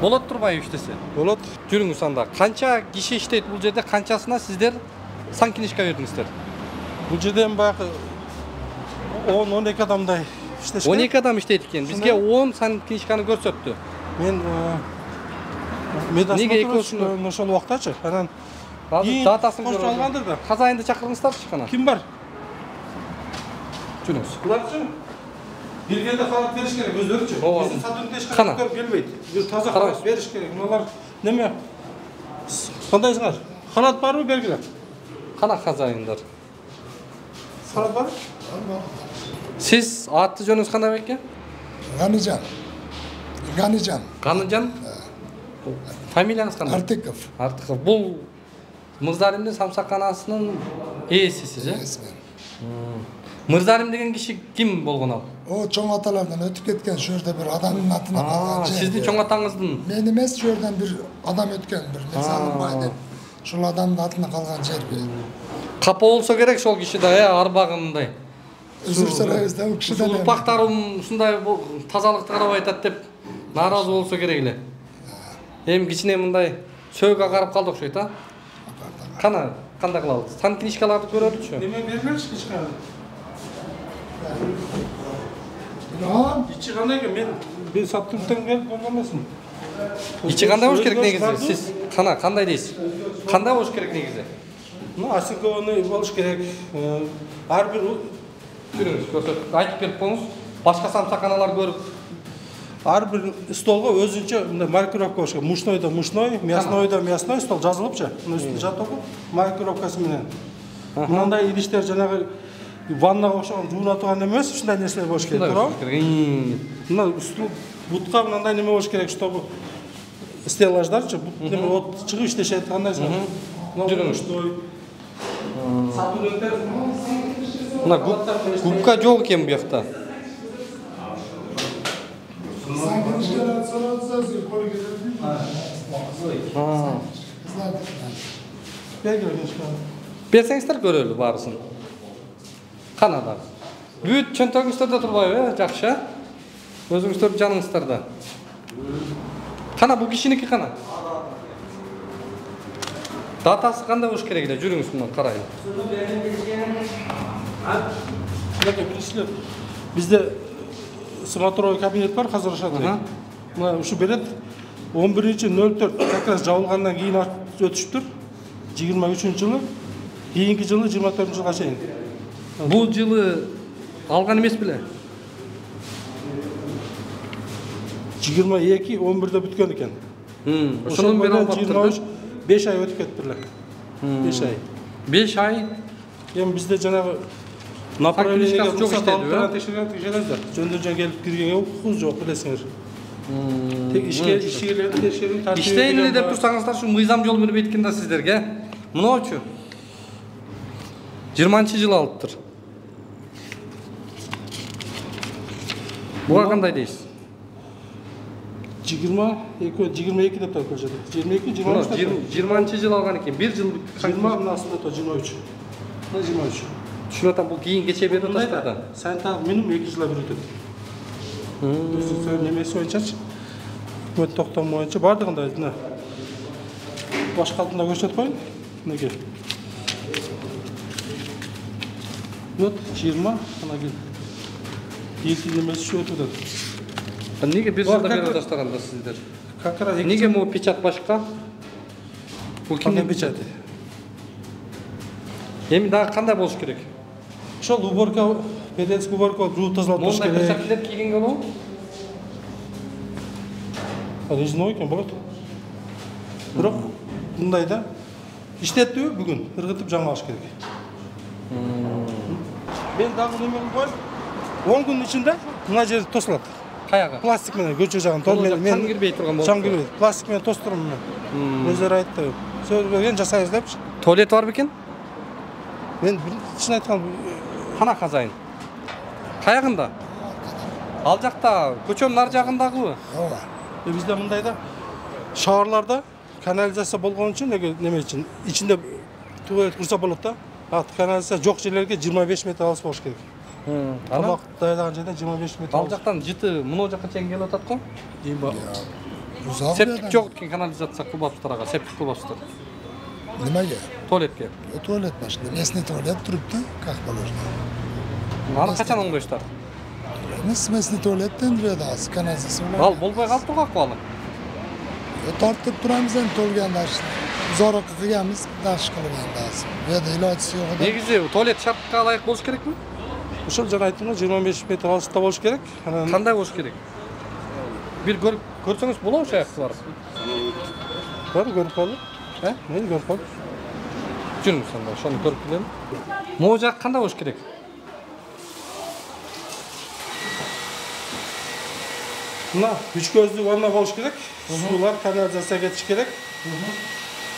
Speaker 1: Болот турбайбы иштесе?
Speaker 15: Болот.
Speaker 1: Жүрүңүз анда. Канча киши иштейт бул жерде, канчасына сиздер сан книжка бердиңиздер?
Speaker 15: Бул жерде баягы 10-12 адамдай иштешкен.
Speaker 1: 12 адам иштейт экен. Бизге 10 сан книжканы көрсөттү.
Speaker 15: Мен
Speaker 1: Неге экөөсүн
Speaker 15: ошол убактачы. Анан
Speaker 1: датасын
Speaker 15: көрүп алгандыр да.
Speaker 1: Казайынды чакырыңыздарчы кана.
Speaker 15: Ким бар?
Speaker 1: Жүрүңүз.
Speaker 15: Буларчы? Келгенде халат бериш керек өздөрүчү. Биздин сотрудник эч
Speaker 1: Кана.
Speaker 15: кандай келбейт. Бир таза халат бериш керек. Мыналар неме? Кандайсыңар? Халат барбы бергиле?
Speaker 1: Кана казайындар.
Speaker 15: Халат бар?
Speaker 1: Сиз аты жөнүңүз кандай беке?
Speaker 14: Ганижан. Ганижан.
Speaker 1: Ганижан? Фамилияңыз кандай?
Speaker 14: Артыков.
Speaker 1: Артыков. Бул Мырзалимдин самсаканасынын ээсисиз, э? Мырзалим деген киши ким болгон ал?
Speaker 14: О, чоң аталардан өтүп кеткен, şu жерде бир адамдын атына калган жер.
Speaker 1: Сиздин чоң атаңыздын?
Speaker 14: Мен эмес, şu жерден бир адам өткөн, бир Мырзалимбай деп. Ушул адамдын атына калган жер бир.
Speaker 1: Капа болсо керек сол киши да, арбагындай.
Speaker 14: Өзүр сурайбыз да, бул кишиден.
Speaker 1: Урпактарым ушундай тазалыкты карабай атат деп нааразы болсо керек эле. Эми кичине мындай сөөгө агарып калды окшойт, а? Кана, кандай кылабыз? Сан книжкаларды көрөлүчү.
Speaker 15: Неме бергилерчи книжканы? İçi kандай eкен, мен сотрудниктен келип болгон эмесмин.
Speaker 1: Ичи кандай болуш керек негизи? Сиз кандай дейсиз? Кандай болуш керек негизи?
Speaker 15: Асинкованный болуш керек. Ар бир
Speaker 1: жүрүңүз, көрсөтүп айтып берип коюңуз. Башка самсаканалар көрүп
Speaker 15: ар бир столго өзүнчө мындай маркировка болуш керек. Мушнойдо мушной, мяснойдо мясной стол жазылыпчы. Мунун үстүндө жатып маркировкасы менен. Мындай идиштер жанагы ваннага окшогон жууна турган эмес, ушундай нерселер болуш керек, туурабы? Мына бутка мындай неме болуш керек, чтобы стеллаждарчы, бут неме от чыгып иштешет, кандайсың?
Speaker 1: Жүрүңүз. Мына губка жок экен бу жакта. Берсеңиздер көрөлү баарысын. Канада. Бүт чөнтөгүңүздөрдө турбайбы, жакшы? Өзүңүздөр жаныңыздарда. Кана бул кишиники кана? Датасы кандай болуш керек эле? Жүрүңүз мына карайын.
Speaker 15: Бизде смотровой кабинет бар, азыр ошондой. Мына ушу берет 11.04 как раз жабылгандан кийин өтүшүптүр. 23-жылы, кийинки жылы 24-жылга чейин.
Speaker 1: Бул жылы алган эмес беле?
Speaker 15: 22-11-де бүткөн экен.
Speaker 1: Ошондон бери албаптыр.
Speaker 15: 5 ай өтүп кетти беле. 5 ай.
Speaker 1: 5 ай?
Speaker 15: Эми бизде жанагы направлениеге жок иштеди, текшерген текшересиздер. Жөндөн келип киргенге укук жок билесиңер. Ишкерлерди текшерүү тартиби.
Speaker 1: Иштейин эле деп турсаңыздар, ушу мыйзам жол бербейт экен да сиздерге. Мыночу 20-жыл алыптыр. Буга кандай дейсиз?
Speaker 15: 22 деп тауып келжеді.
Speaker 1: 20-жыл алған екен, 1 жыл...
Speaker 15: 20 мына астында то 23. 23.
Speaker 1: Түшінатан бұл кейін кече берді тастарда?
Speaker 15: Санитарлық минимум 2 жылға бір өтеді. Немесі ойыншашы. Үкімет тоқтам ойынша бардығында айтына. Башқа алдында көрсетіп қойын. Неге? Вот 20, ана кел. Екі немесі şu өтеді.
Speaker 1: Неге бір жылда беріп тастағанда сіздер? Неге бұл печат башқа? Бұл кімнен печаты? Еми дағы қандай болуш керек?
Speaker 15: Шол уборка, педенск уборка, жуу тазалап туруш керек.
Speaker 1: Мондай перчаткилер кийгенге болобу?
Speaker 15: Резиновый екен болот. Бирок мындайда иштеттүү бүгүн ыргытып жаңы алыш керек. Мен дагы неме кылып коем. 10 күн ичинде мына жер тосулат.
Speaker 1: Каяга?
Speaker 15: Пластик менен көчө жагын тол менен
Speaker 1: чаң кирбей турган болот.
Speaker 15: Чаң кирбейт. Пластик менен тостурам мен. Өздөрү айтты. Сөз берген жасайбыз депчи.
Speaker 1: Туалет бар бекен?
Speaker 15: Мен чын айткан
Speaker 1: кана казайын. Каягында? Ал жакта, көчөнүн ар жагындагыбы?
Speaker 14: Ооба.
Speaker 15: Бизде мындайда шаарларда канализация болгон үчүн неме үчүн ичинде туалет курса болот да. Канализация жок жерлерге 25 метр алыс болуш керек. Тамак даярдаган жерде 25 метр.
Speaker 1: Ал жактан жыты мына жакка чейин келип атат го? Септик жок экен, канализация кылбапсыздар ага, септик кылбапсыздар.
Speaker 14: Немеге?
Speaker 1: Туалетке.
Speaker 14: Туалет башында. Местный туалет турупты, как положено.
Speaker 1: Аны качан оңдойсуздар?
Speaker 14: Местный туалеттен береді, канализация.
Speaker 1: Ал болбой калыптыр го акыбалы.
Speaker 14: Tortib turamiz endi to'lganda zoraqqa qilganmiz, dash qilgan lazım. Bu yerda ilojisi yo'q edi.
Speaker 1: Negizi tualet shartga loyiq bo'lish kerakmi?
Speaker 15: O'sha jana aytdim, 25 metr olisda bo'lish kerak.
Speaker 1: Qanday bo'lish kerak? Bir ko'rsangiz bo'lar o'sha yoqlar.
Speaker 15: Bor, ko'rib qoldim. Ha? Men ko'rib qoldim.
Speaker 1: Jurum sonda, shuni ko'rib bilaman. Mo'jaq qanday bo'lish kerak?
Speaker 15: Buna 3 ko'zli vanna bo'lish kerak. Suvlar kanalizatsiyaga ketish kerak.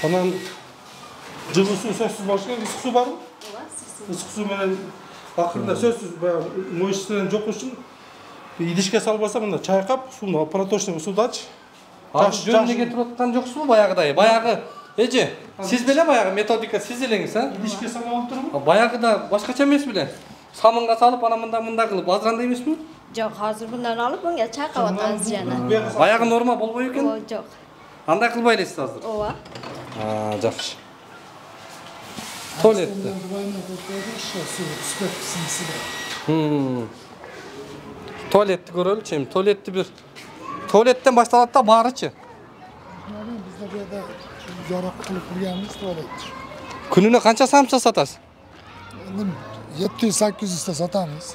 Speaker 15: Ondan жылы suv so'zsiz bo'lish kerak. Issiq suv bormi? Issiq suv bilan oxirida so'zsiz mo'ysini yo'q uchun idishga solib olsa, bunda chayqab, suvni проточный suvda ach.
Speaker 1: Hozir jo'niga turayotgan jo'qsizmi boyagiday? Boyagi eji, siz bilan boyagi metodika siz elingiz, ha?
Speaker 15: Idishga solib olib turibmi?
Speaker 1: Boyagida boshqacha emas bilan. Somunga solib, ana munda qilib, hoziranda emasmi?
Speaker 13: Yo'q, hozir bundan olib bunga chayqab o'tamiz yana.
Speaker 1: Boyagi norma bo'lmaydi ekan?
Speaker 13: Yo'q.
Speaker 1: Qanday qilib baylaysiz hozir?
Speaker 13: Ova.
Speaker 1: Ha, yaxshi. Tualetda. Tualetni ko'raylik-chi. Tualetni bir tualetdan boshlanadi-da, barichi.
Speaker 14: Bizda bu yerda yorug' qilib turganmiz tualet.
Speaker 1: Kunini qancha samcha sotasiz?
Speaker 14: Endi 700-800 ta sotamiz.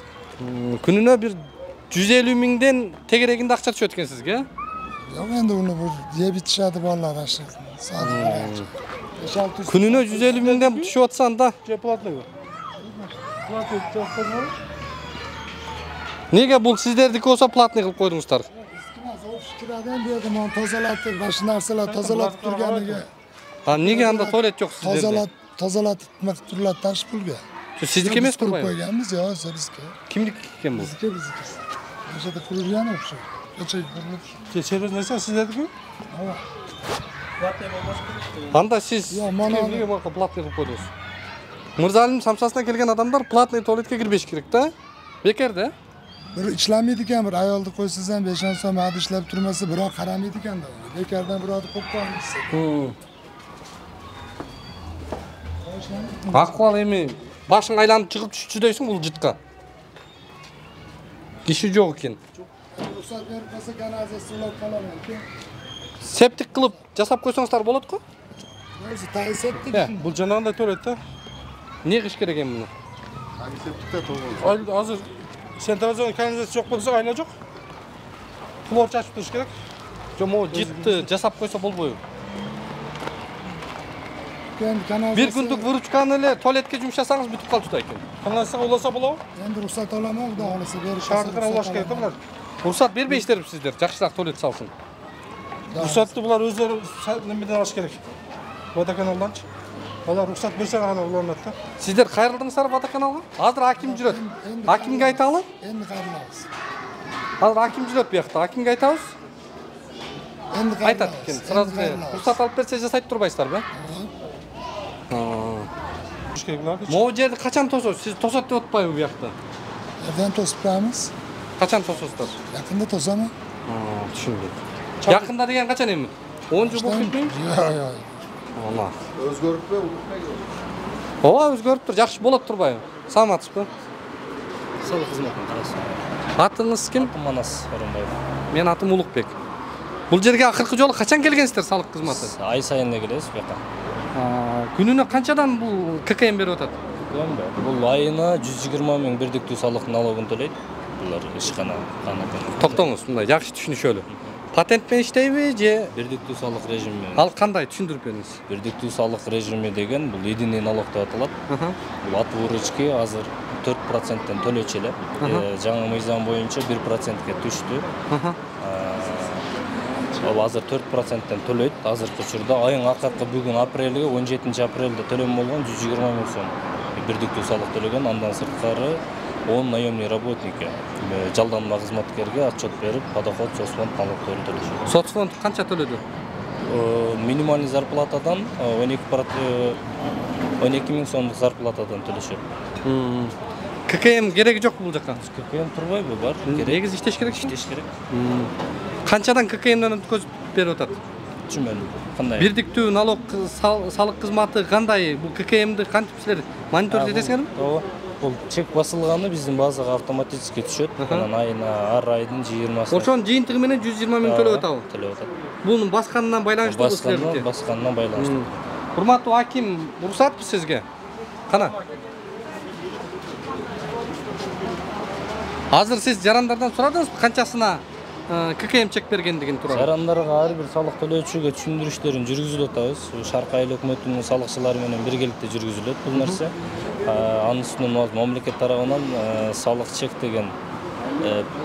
Speaker 1: Kunini bir 150 mingdan tegeragida aqcha tushayotgan sizga?
Speaker 14: Yo'q, endi uni bu yeb ichishadi bolalar asha.
Speaker 1: Kunini 150 mingdan tushyapsan-da. Nega bu sizlardiki bo'lsa platniy qilib qo'ydingizlar?
Speaker 14: Fikirlardan bu yerda men tozalatib, mana shu narsalar tozalatib turganiga.
Speaker 1: Ha, nega anda tualet yo'q sizlarda?
Speaker 14: Tozalatib nima qilib turlar tash pulga.
Speaker 1: Shu sizniki emas
Speaker 14: qurib qo'yganmiz, yo'q, bizga.
Speaker 1: Kimniki ekan bu?
Speaker 14: Bizniki. O'shada qurilgan o'xshaydi. Kecha qurilib.
Speaker 15: Kechiriz narsa sizlarniki?
Speaker 14: Ha.
Speaker 1: Anda siz nega bu platniy qilib qo'ydingiz? Mirzalim samsasidan kelgan odamlar platniy tualetga kirib kerak-da. Bekarda.
Speaker 14: Bir ishlamaydi ekan, bir ayolni qo'ysangiz ham 5 so'm hadi ishlab turmasa, biroq qaramaydi ekanda. Bekardan birovni qo'yib qo'yamiz.
Speaker 1: Ahvol emi boshing aylanib chiqib tushchi deysiz bu jitqa. Kishi yo'q ekan.
Speaker 14: Ruxsat berib qo'ysa kanalizatsiya qolar ekan.
Speaker 1: Septik qilib jasab qo'ysangizlar bo'ladi-ku?
Speaker 14: O'zi taysetdik.
Speaker 15: Bu janonda tualetda.
Speaker 1: Ne qish kerak ekan buni?
Speaker 15: Septikda to'g'ri. Hozir sentralizon kanalizatsiya yo'q bo'lsa, ayla yo'q. Flor chachib turish kerak.
Speaker 1: Jo'mo jitni jasab qo'ysa bo'lmaydi. Bir kunlik vurutkanini tualetga yumshasangiz bitib qoladi ekan.
Speaker 15: Qanday ulasa bo'ladi?
Speaker 14: Endi ruxsat olaman, xudo xolasa berish.
Speaker 15: Shartlar ulash kerak bular.
Speaker 1: Ruxsat bermaysiz-sizlar, yaxshiroq tualet solsin.
Speaker 15: Ruxsatni bular o'zlari nimadan olish kerak? Vodokanaldanchi. Ular ruxsat bersa ana ulanadi.
Speaker 1: Sizlar qayerdingizlar vodokanalga? Hozir hokim jur'at. Hokimga aytamiz?
Speaker 14: Endi qarilamiz.
Speaker 1: Hozir hokim jur'at bu yoqda. Hokimga aytamiz?
Speaker 14: Endi
Speaker 1: aytadi ekan. Sразу ruxsat olib bersa jasayib turbaysizlarmi? Bu yerda qachon to'sasiz? Siz to'sat deb o'tmaymi bu yoqda?
Speaker 14: Yerdan to'sib turamiz.
Speaker 1: Qachon to'sasizlar?
Speaker 14: Yaqinda to'saman.
Speaker 1: Tushundim. Yaqinda degan qachon endi? 10 yil bo'lib ketmaymi?
Speaker 14: Yo'q.
Speaker 1: Allah.
Speaker 2: O'zgaribmi, unutmaydi.
Speaker 1: Ova, o'zgarib tur, yaxshi bo'lib turbaymi? Salomatsizmi?
Speaker 7: Soliq xizmatidan qarasa.
Speaker 1: Atingiz kim?
Speaker 7: Manas O'rinboyev.
Speaker 1: Men atim Ulug'bek. Bu yerga oxirgi yo'li qachon kelgansizlar soliq xizmati?
Speaker 7: Ay sayinda kelasiz bu yoqqa.
Speaker 1: Kunini qanchadan bu KKM berib o'tadi?
Speaker 7: Bu ayına 120 ming birlikli soliq налогын to'laydi. Bular ishxona qanaqa.
Speaker 1: To'xtаңыз, bunday yaxshi tushunish yo'li. Patentмен ishlaydimi, je
Speaker 7: birlikli soliq rejimi?
Speaker 1: Al qanday tushuntirib beriniz?
Speaker 7: Birlikli soliq rejimi degan bu единый налог деп аталады. Бұл ат выручки азыр 4%-тен төлөчеле. Жаңы мыйзам боюнча 1%-ке түштү. Ал азыр 4%-тен төлөйт. Азыркы учурда айын акыркы бүгүн апрелге 17 апрелде төлөм болгон 120 миң сом. Birlikli soliq төлөгөн, андан сырткары 10 наемный работники жалданма кызматкерге отчет берип, подоход, соцфонд налогторун төлөшөт.
Speaker 1: Соцфонд канча төлөдү?
Speaker 7: Минимальный зарплатадан 12 миң сомдук зарплатадан төлөшөт.
Speaker 1: ККМ кереги жок бул жакка.
Speaker 7: ККМ турбайбы, бар.
Speaker 1: Негиз иштеш керек.
Speaker 7: Иштеш керек.
Speaker 1: Канчадан ККМден өткөзүп берип атат?
Speaker 7: Түшүнбөдүм. Кандай?
Speaker 1: Бирдиктүү налог салык кызматы кандай? Бул ККМди кантип силер монитор этесиңерби?
Speaker 7: Ооба. бул чек басылганы биздин базага автоматически түшөт. Анан айына ар айдын 20-сы.
Speaker 1: Ошонун жыйынтыгы менен 120 миң төлөп атабы?
Speaker 7: Төлөп атат.
Speaker 1: Бунун басканынан байланыштуу силердики?
Speaker 7: Басканынан байланыштуу.
Speaker 1: Урматтуу аким, уруксатпы сизге? Кана? Азыр сиз жарандардан сурадыңызбы канчасына ККМ чек бергендигин тууралуу?
Speaker 7: Жарандарга ар бир салык төлөөчүгө түшүндүрүштөрүн жүргүзүп атабыз. Шарк айыл өкмөтүнүн салыкчылары менен биргеликте жүргүзүлөт бул нерсе. Анын үстүнөн мамлекет тарабынан салык чек деген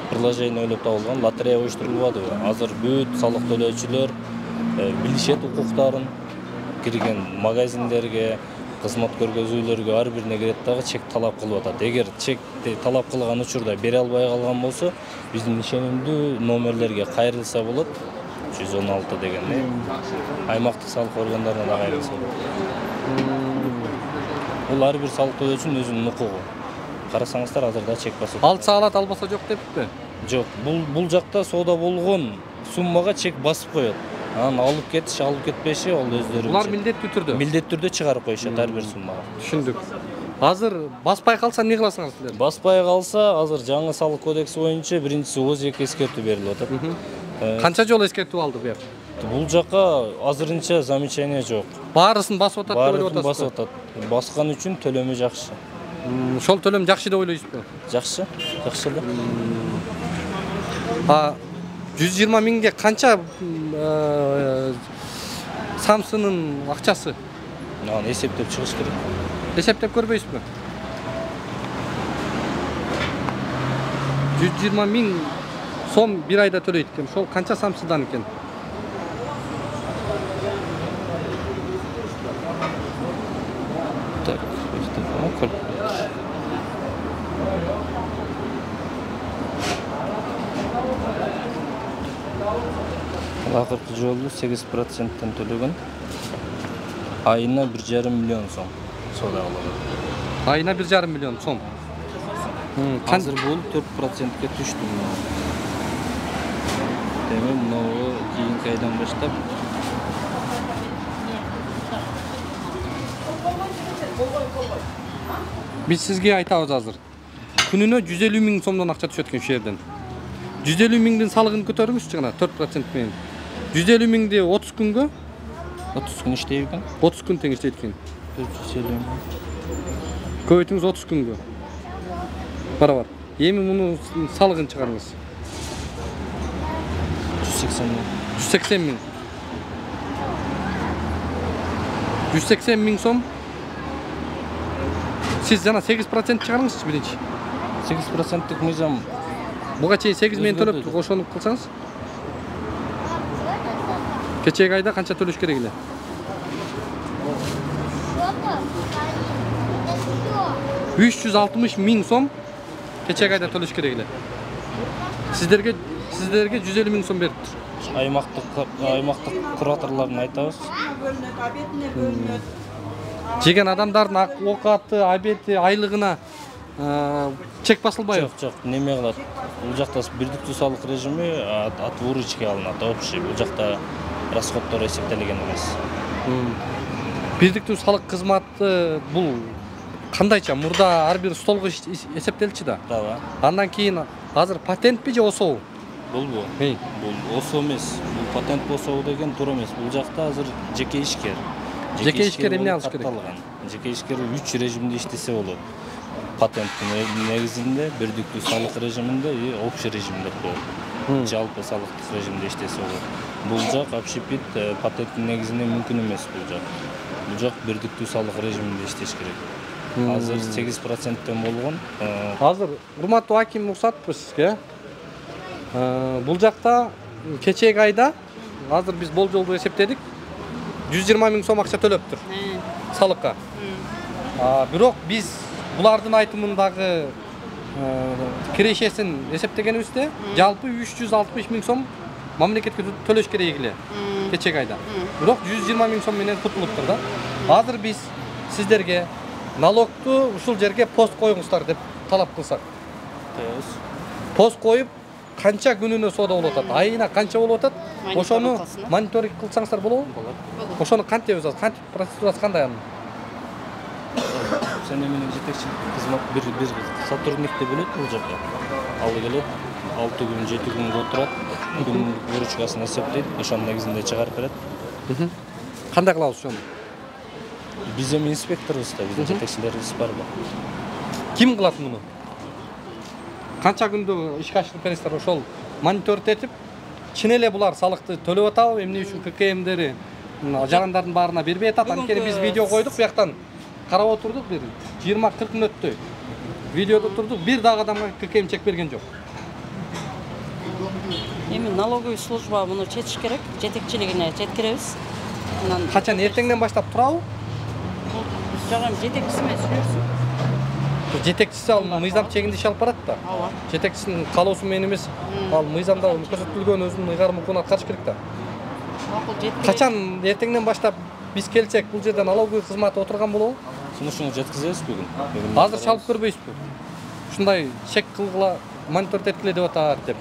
Speaker 7: приложение ойлоп табылган, лотерея уюштурулбадыбы. Азыр бүт салык төлөөчүлөр билишет укуктарын, кирген магазиндерге, кызмат көргөзүүлөргө ар бирине кирет дагы чек талап кылып атат. Эгер чекти талап кылган учурда бере албай калган болсо, биздин ишенимдүү номерлерге кайрылса болот. 116 деген аймактык салык органдарына да кайрылса болот. Бул ар бир салык төлөөчүнүн өзүнүн укугу. Карасаңыздар азырда чек басып.
Speaker 1: Алса алат, албаса жок деппи?
Speaker 7: Жок, бул жакта соода болгон суммага чек басып коет. Анан алып кетиши, алып кетпеши ол өздөрү.
Speaker 1: Булар милдеттүү түрдө.
Speaker 7: Милдеттүү түрдө чыгарып коюшат ар бир суммага.
Speaker 1: Түшүндүк. Азыр баспай калса эмне кыласыңар силер?
Speaker 7: Баспай калса, азыр жаңы салык кодекси боюнча биринчиси ооз эки эскертүү берилип атат.
Speaker 1: Канча жолу эскертүү алды бу?
Speaker 7: Бул жакка азырынча замечание жок.
Speaker 1: Баарысын басып атат деп ойлоп
Speaker 7: атасызбы? Басып атат. Баскан үчүн төлөмү жакшы.
Speaker 1: Ошол төлөм жакшы деп ойлойсузбу?
Speaker 7: Жакшы, жакшы эле.
Speaker 1: 120 миңге канча Самсынын акчасы?
Speaker 7: Аны эсептеп чыгыш керек.
Speaker 1: Эсептеп көрбөйсүзбү? 120 миң сом бир айда төлөйт экен. Ошол канча Самсыдан экен?
Speaker 7: Так, акыркы жолу 8%тен төлөгөн. Айына 1,5 миллион сом соода алат.
Speaker 1: Айына 1,5 миллион сом.
Speaker 7: Азыр бул 4%ке түштү. Демек, мынау кийинки айдан баштап
Speaker 1: биз сизге айтабыз азыр. Күнүнө 150 миң сомдон акча түшөт экен ушул жерден. 150 миңдин салыгын көтөрүңүзчү жана 4% менен. 150 миңди 30 күнгө
Speaker 7: 30 күн иштейт экен.
Speaker 1: 30 күн тең иштейт экен.
Speaker 7: 450 миң.
Speaker 1: Көбөйтүңүз 30 күнгө. Барабар. Эми муну салыгын чыгарыңыз.
Speaker 7: 180 миң.
Speaker 1: 180 миң. 180 миң сом. Сиз жана 8% чыгарыңызчы биринчи.
Speaker 7: 8%тик мыйзам
Speaker 1: буга чейин 8 миң төлөптүк, ошону кылсаңыз. Кечеги айда канча төлөш керек эле? 360 миң сом кечеги айда төлөш керек эле. Сиздерге 150 миң сом бериптир.
Speaker 7: Аймактык кураторлорун айтабыз.
Speaker 1: Жеген адамдардын оокаты, обети, айлыгына чек басылбайбы?
Speaker 7: Жок, неме кылат? Бул жакта бирдиктүү салык режими от выручки алынат, общий. Бул жакта расходдор эсептелген эмес.
Speaker 1: Бирдиктүү салык кызматы бул кандайча? Мурда ар бир столго эсептелчү да.
Speaker 7: Ооба.
Speaker 1: Андан кийин азыр патентпи же ОСО?
Speaker 7: Бул ОСО эмес. Бул патент ОСО деген туура эмес. Бул жакта азыр жеке ишкер.
Speaker 1: Жеке ишкер эмне алыш керек?
Speaker 7: Жеке ишкер 3 режимде иштесе болот. Патенттин негизинде, бирдиктүү салык режиминде и общий режим деп коет. Жалпы салыктык режимде иштесе болот. Бул жак общепит патенттин негизинде мүмкүн эмес бул жак. Бул жак бирдиктүү салык режиминде иштеш керек. Азыр 8%тен болгон.
Speaker 1: Азыр урматтуу аким уруксатпы сизге? Бул жакта кечеги айда азыр биз болжолду эсептедик. 120 миң сом акча төлөптүр. Салыкка. Бирок биз булардын айтымындагы кирешесин эсептегенибизде жалпы 360 миң сом мамлекетке төлөш керек эле кечеги айда. Бирок 120 миң сом менен кутулуптур да. Азыр биз сиздерге налогту ушул жерге пост коюңуздар деп талап кылсак. Пост коюп канча күнүнө соода болуп атат, айына канча болуп атат, ошону мониторинг кылсаңыздар болобу? Ошону кантип өзү, кантип процедурасы кандай анын?
Speaker 7: Sen eminim жетекчилик кызмат bir сотрудникти бөлөт бул жака. Ал келет 6 күн 7 күнгө отурат. Күн выручкасын эсептейт, ошонун негизинде чыгарып берет.
Speaker 1: Кандай кылабыз ошону?
Speaker 7: Биз эми инспекторбуз да, биздин жетекчилерибиз бар да.
Speaker 1: Ким кылат муну? Канча күндө ишке ашырып бересиздер ошол мониторинг этип, чын эле булар салыкты төлөп атабы, эмне үчүн ККМдери жарандардын баарына бербей атат. Анткени биз видео койдук, буяктан карап отурдук, бир 20-40 мүнөттөй видеодо турдук, бир дагы адамга ККМ чек берген жок.
Speaker 8: Эми налоговый служба муну четиш керек, жетекчилигине жеткиребиз.
Speaker 1: Качан эртеңден баштап турабы?
Speaker 8: Жагам жетекчиси менен сүйлөшсүн.
Speaker 1: Жетекчиси ал мыйзам чегинде иш алып барат да.
Speaker 8: Ооба.
Speaker 1: Жетекчисинин каалоосу менен эмес, ал мыйзамда көрсөтүлгөн өзүнүн ыйгарым укугун аткарыш керек да.
Speaker 8: Макул жеткиребиз.
Speaker 1: Качан эртеңден баштап биз келсек, бул жерде налоговый кызматы отурган болобу?
Speaker 7: Сунушуңу жеткизебиз бүгүн.
Speaker 1: Азыр чалып көрбөйсүзбү? Ушундай чек кылгыла, мониторинг эткиле деп атат деп.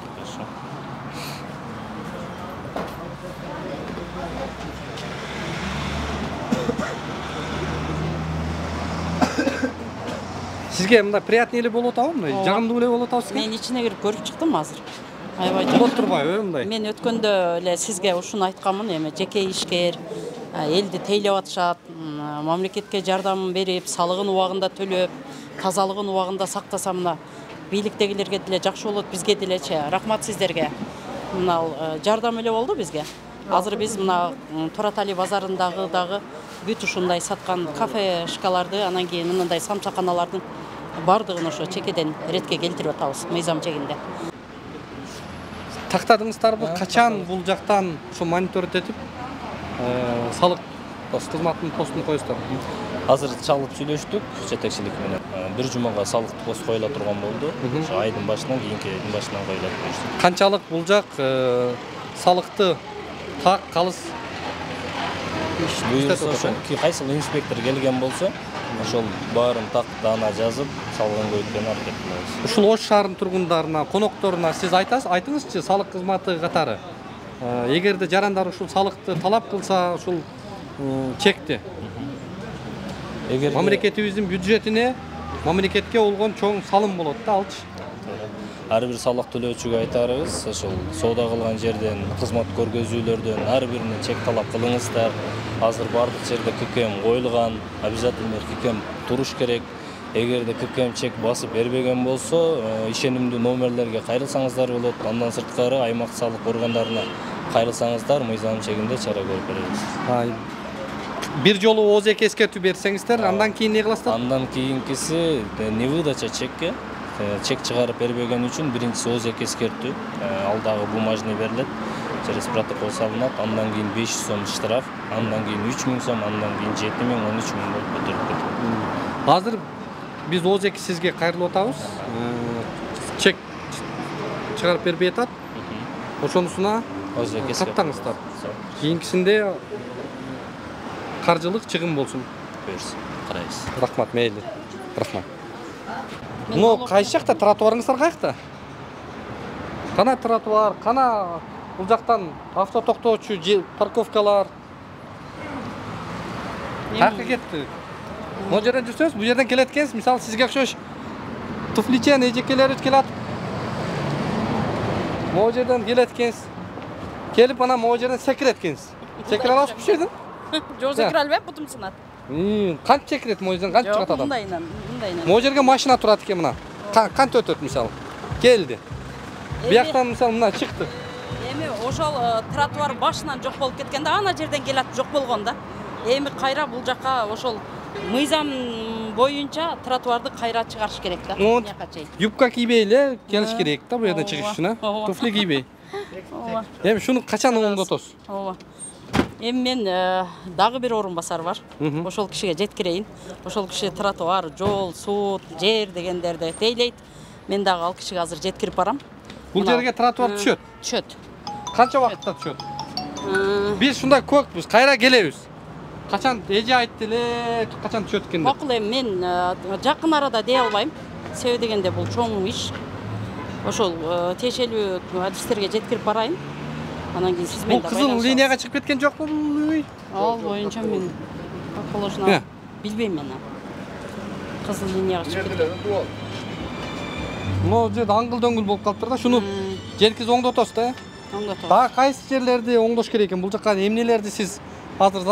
Speaker 1: Сизге мындай приятный эле болуп атабы, мындай жагымдуу эле болуп атабы сизге?
Speaker 8: Мен ичине кирип көрүп чыктым азыр. Аябай
Speaker 1: болуп турбайбы мындай?
Speaker 8: Мен өткөндө эле сизге ушуну айтканмын, эми жеке ишкер, элди тейлеп атышат, мамлекетке жардам берип, салыгын убагында төлөп, тазалыгын убагында сактаса мына бийликтегилерге деле жакшы болот, бизге делечи. Рахмат сиздерге. Мына жардам эле болду бизге. Азыр биз мына Торатали базарындагы дагы бүт ушундай саткан кафешкаларды, анан кийин мындай самсаканалардын бардыгын ошо чекеден ретке келтирип атабыз мыйзам чегинде.
Speaker 1: Тактадыңыздарбы, качан бул жактан ушу мониторинг этип, салык кызматынын постун коесуздар?
Speaker 7: Азыр чалып сүйлөштүк жетекчилик менен. Бир жумага салык пост коюла турган болду. Ошо айдын башынан кийинки айдын башынан коюлат дештик.
Speaker 1: Канчалык бул жак салыкты так калыс
Speaker 7: буюрса ошо кайсыл инспектор келген болсо, ошол баарын так даана жазып, салыгын көйткөнү аракет кылабыз.
Speaker 1: Ушул Ош шаарынын тургундарына, конокторуна сиз айтыңызчы, салык кызматы катары. Эгерде жарандар ушул салыкты талап кылса, ушул чекти мамлекетибиздин бюджетине, мамлекетке болгон чоң салым болот да, алчы.
Speaker 7: Ар бир салык төлөөчүгө айтарыбыз, ошол соода кылган жерден, кызмат көргөзүүлөрдөн ар биринен чек талап кылыңыздар. Азыр бардык жерде ККМ коюлган, обязательно ККМ туруш керек. Эгерде ККМ чек басып бербеген болсо, ишенимдүү номерлерге кайрылсаңыздар болот. Андан сырткары аймак салык органдарына кайрылсаңыздар, мыйзам чегинде чара көрүп беребиз.
Speaker 1: Бир жолу ооз эки эскертүү берсеңиздер, андан кийин не кыласыздар?
Speaker 7: Андан кийинкиси невыдача чекке. Чек чыгарып бербеген үчүн биринчиси ооз эки эскертүү, ал дагы бумажный берилет, через протокол салынат, андан кийин 500 сом штраф, андан кийин 3000 сом, андан кийин 7000, 13000 болуп көтөрүлүп кетет.
Speaker 1: Азыр биз ооз эки сизге кайрылып атабыз. Чек чыгарып бербей атат. Ошонусуна каттаңыздар. Кийинкисинде каржылык чыгым болсун.
Speaker 7: Буйрса, карайбыз.
Speaker 1: Рахмат, мейли. Рахмат. Ну, кайсы жакта тротуарыңыздар каякта? Кана тротуар, кана бул жактан авто токтоочу парковкалар. Каяка кетти? Могу жерден жүрсөңүз, бул жерден келет экенсиз, мисалы сизге окшош туфличен эжекелер өткелат. Могу жерден келет экенсиз. Келип анан могу жерден секирет экенсиз. Секире аласызбы бул жерден?
Speaker 8: Жок, секире албайм, бутум сынат.
Speaker 1: Канча секирет могу жерден, канча чыгат адам?
Speaker 8: Мындайынан.
Speaker 1: Могу жерге машина турат экен мына. Канча өтөт мисалы? Келди. Бияктан мисалы мына чыкты.
Speaker 8: Эми ошол тротуар башынан жок болуп кеткенде ана жерден келат жок болгон да. Эми кайра бул жака ошол мыйзам боюнча тротуарды кайра чыгарыш керек да.
Speaker 1: Юбка кийбей эле келиш керек да бул жерден чыгыш үчүн, туфли кийбей.
Speaker 8: Ооба.
Speaker 1: Эми шуну качан оңдотосуз?
Speaker 8: Ооба. Эми мен дагы бир орун басар бар. Ошол кишиге жеткирейин. Ошол киши тротуар, жол, суу, жер дегендерди тейлейт. Мен дагы ал кишиге азыр жеткирип барам.
Speaker 1: Бул жерге тротуар түшөт?
Speaker 8: Түшөт.
Speaker 1: Канча убакытта түшөт? Биз ушундай көкпүз, кайра келебиз. Качан эже айтты эле, качан түшөт экен деп.
Speaker 8: Макул, эми мен жакын арада дей албайм. Себеби дегенде бул чоң иш. Ошол тиешелүү адистерге жеткирип барайын. Анан кийин сиз менен
Speaker 1: да байланышабыз. Бул кызыл линияга чыгып кеткен жокпу бул үй?
Speaker 8: Ал боюнча мен положено билбейм мен. кызыл линияга чыгып кеткен.
Speaker 1: Мына жерде аңгыл дөңгүл болуп калыптыр да, шуну жеркиз оңдотосуз да.
Speaker 8: Оңдотобуз.
Speaker 1: Дагы кайсы жерлерди оңдош керек экен? Бул жака эмнелерди сиз азыр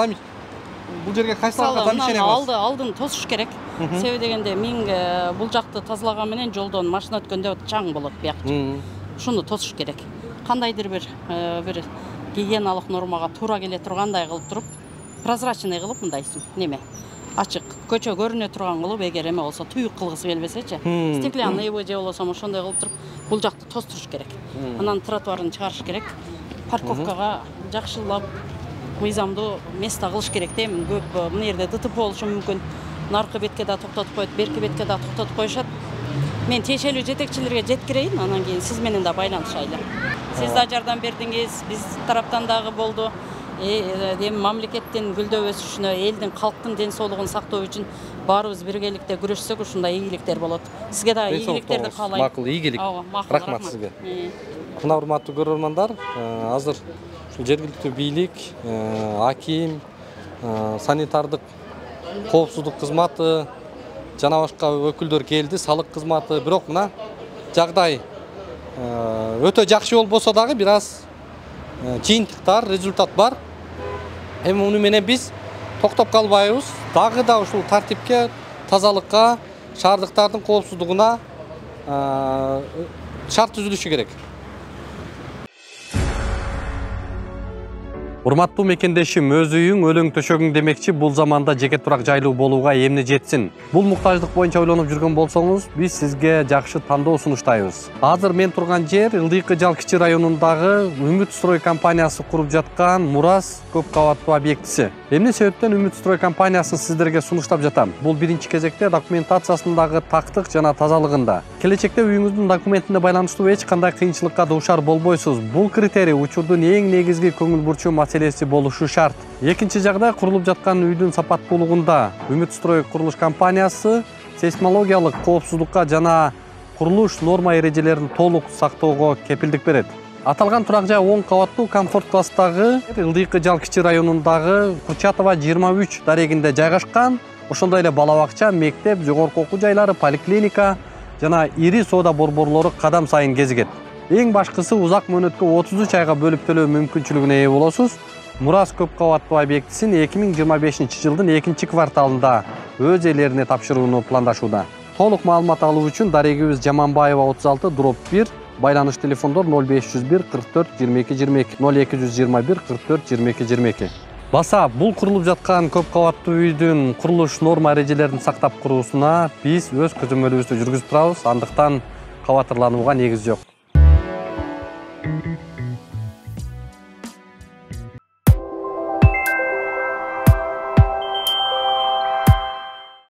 Speaker 1: бул жерге кайсыларга замещение кыласыз?
Speaker 8: Алдын тосуш керек. Себеби дегенде мен бул жакты тазалаган менен жолдон машина өткөндө чаң болот бияк. Шуну тосуш керек. Кандайдыр бир гигиеналык нормага туура келе тургандай кылып туруп, прозрачный кылып мындайсың, неме? Ачык, көчө көрүнө турган кылып, эгер эме болсо туюк кылгысы келбесечи, стеклянный же болсо ошондой кылып туруп, бул жакты тостуруш керек. Анан тротуарын чыгарыш керек. Парковкага жакшылап мыйзамдуу место кылыш керек дейм. Көп мына жерде ДТП болушу мүмкүн. Наркы бетке да токтотуп коет, берки бетке да токтотуп коюшат. Мен тиешелүү жетекчилерге жеткирейин, анан кийин сиз менен да байланышайлы. Сиз да жардам бердиңиз, биз тараптан дагы болду. Мамлекеттин гүлдөп өсүшүнө, элдин, калктын ден соолугун сактоо үчүн баарыбыз биргеликте күрөшсөк, ушундай ийгиликтер болот. Сизге да ийгиликтерди каалайм.
Speaker 1: Макул, ийгилик. Рахмат сизге. Мына урматтуу көрөрмандар, азыр ушул жергиликтүү бийлик, аким, санитардык коопсуздук кызматы жана башка өкүлдөр келди, салык кызматы. Бирок мына жагдай өтө жакшы болбосо дагы бир аз жыйынтыктар, результат бар. Эми муну менен биз токтоп калбайбыз. Дагы да ушул тартипке, тазалыкка, шаардыктардын коопсуздугуна шарт түзүлүшү керек. Урматтуу мекендешим, өз үйүң, өлөң төшөгүң демекчи, бул заманда жеке турак жайлуу болууга эмне жетсин? Бул муктаждык боюнча ойлонуп жүргөн болсоңуз, биз сизге жакшы тандоо сунуштайбыз. Азыр мен турган жер Ылдыйкы Жалкычы районундагы Үмүт строй компаниясы куруп жаткан Мурас көп кабаттуу объектиси. Эмне себептен Үмүт строй компаниясын сиздерге сунуштап жатам? Бул биринчи кезекте документациясындагы тактык жана тазалыгында. Келечекте үйүңүздүн документине байланыштуу эч кандай кыйынчылыкка дуушар болбойсуз. Бул критерий учурдун эң негизги көңүл бурчу маселеси болушу шарт. Экинчи жагдай, курулуп жаткан үйдүн сапаттуулугунда Үмүт строй курулуш компаниясы сейсмологиялык коопсуздукка жана курулуш норма эрежелерин толук сактоого кепилдик берет. Аталган турак жай 10 кабаттуу комфорт класстагы Ылдыйкы Жалкычы районундагы Курчатова 23 дарегинде жайгашкан. Ошондой эле бала бакча, мектеп, жогорку окуу жайлары, поликлиника жана ири соода борборлору кадам сайын кезигет. Эң башкысы, узак мөөнөткө 33 айга бөлүп төлөө мүмкүнчүлүгүнө ээ болосуз. Мурас көп кабаттуу объектисин 2025 жылдын 2 кварталында өз ээлерине тапшырууну пландашууда. Толук маалымат алуу үчүн дарегибиз Жаманбаева 36/1, байланыш телефондор 0501 44 22 22, 0221 44 22 22. Баса, бул курулуп жаткан көп кабаттуу үйдүн курулуш норма эрежелерин сактап куруусуна биз өз көзөмөлүбүздү жүргүзүп турабыз. Андыктан кабатырланууга негиз жок.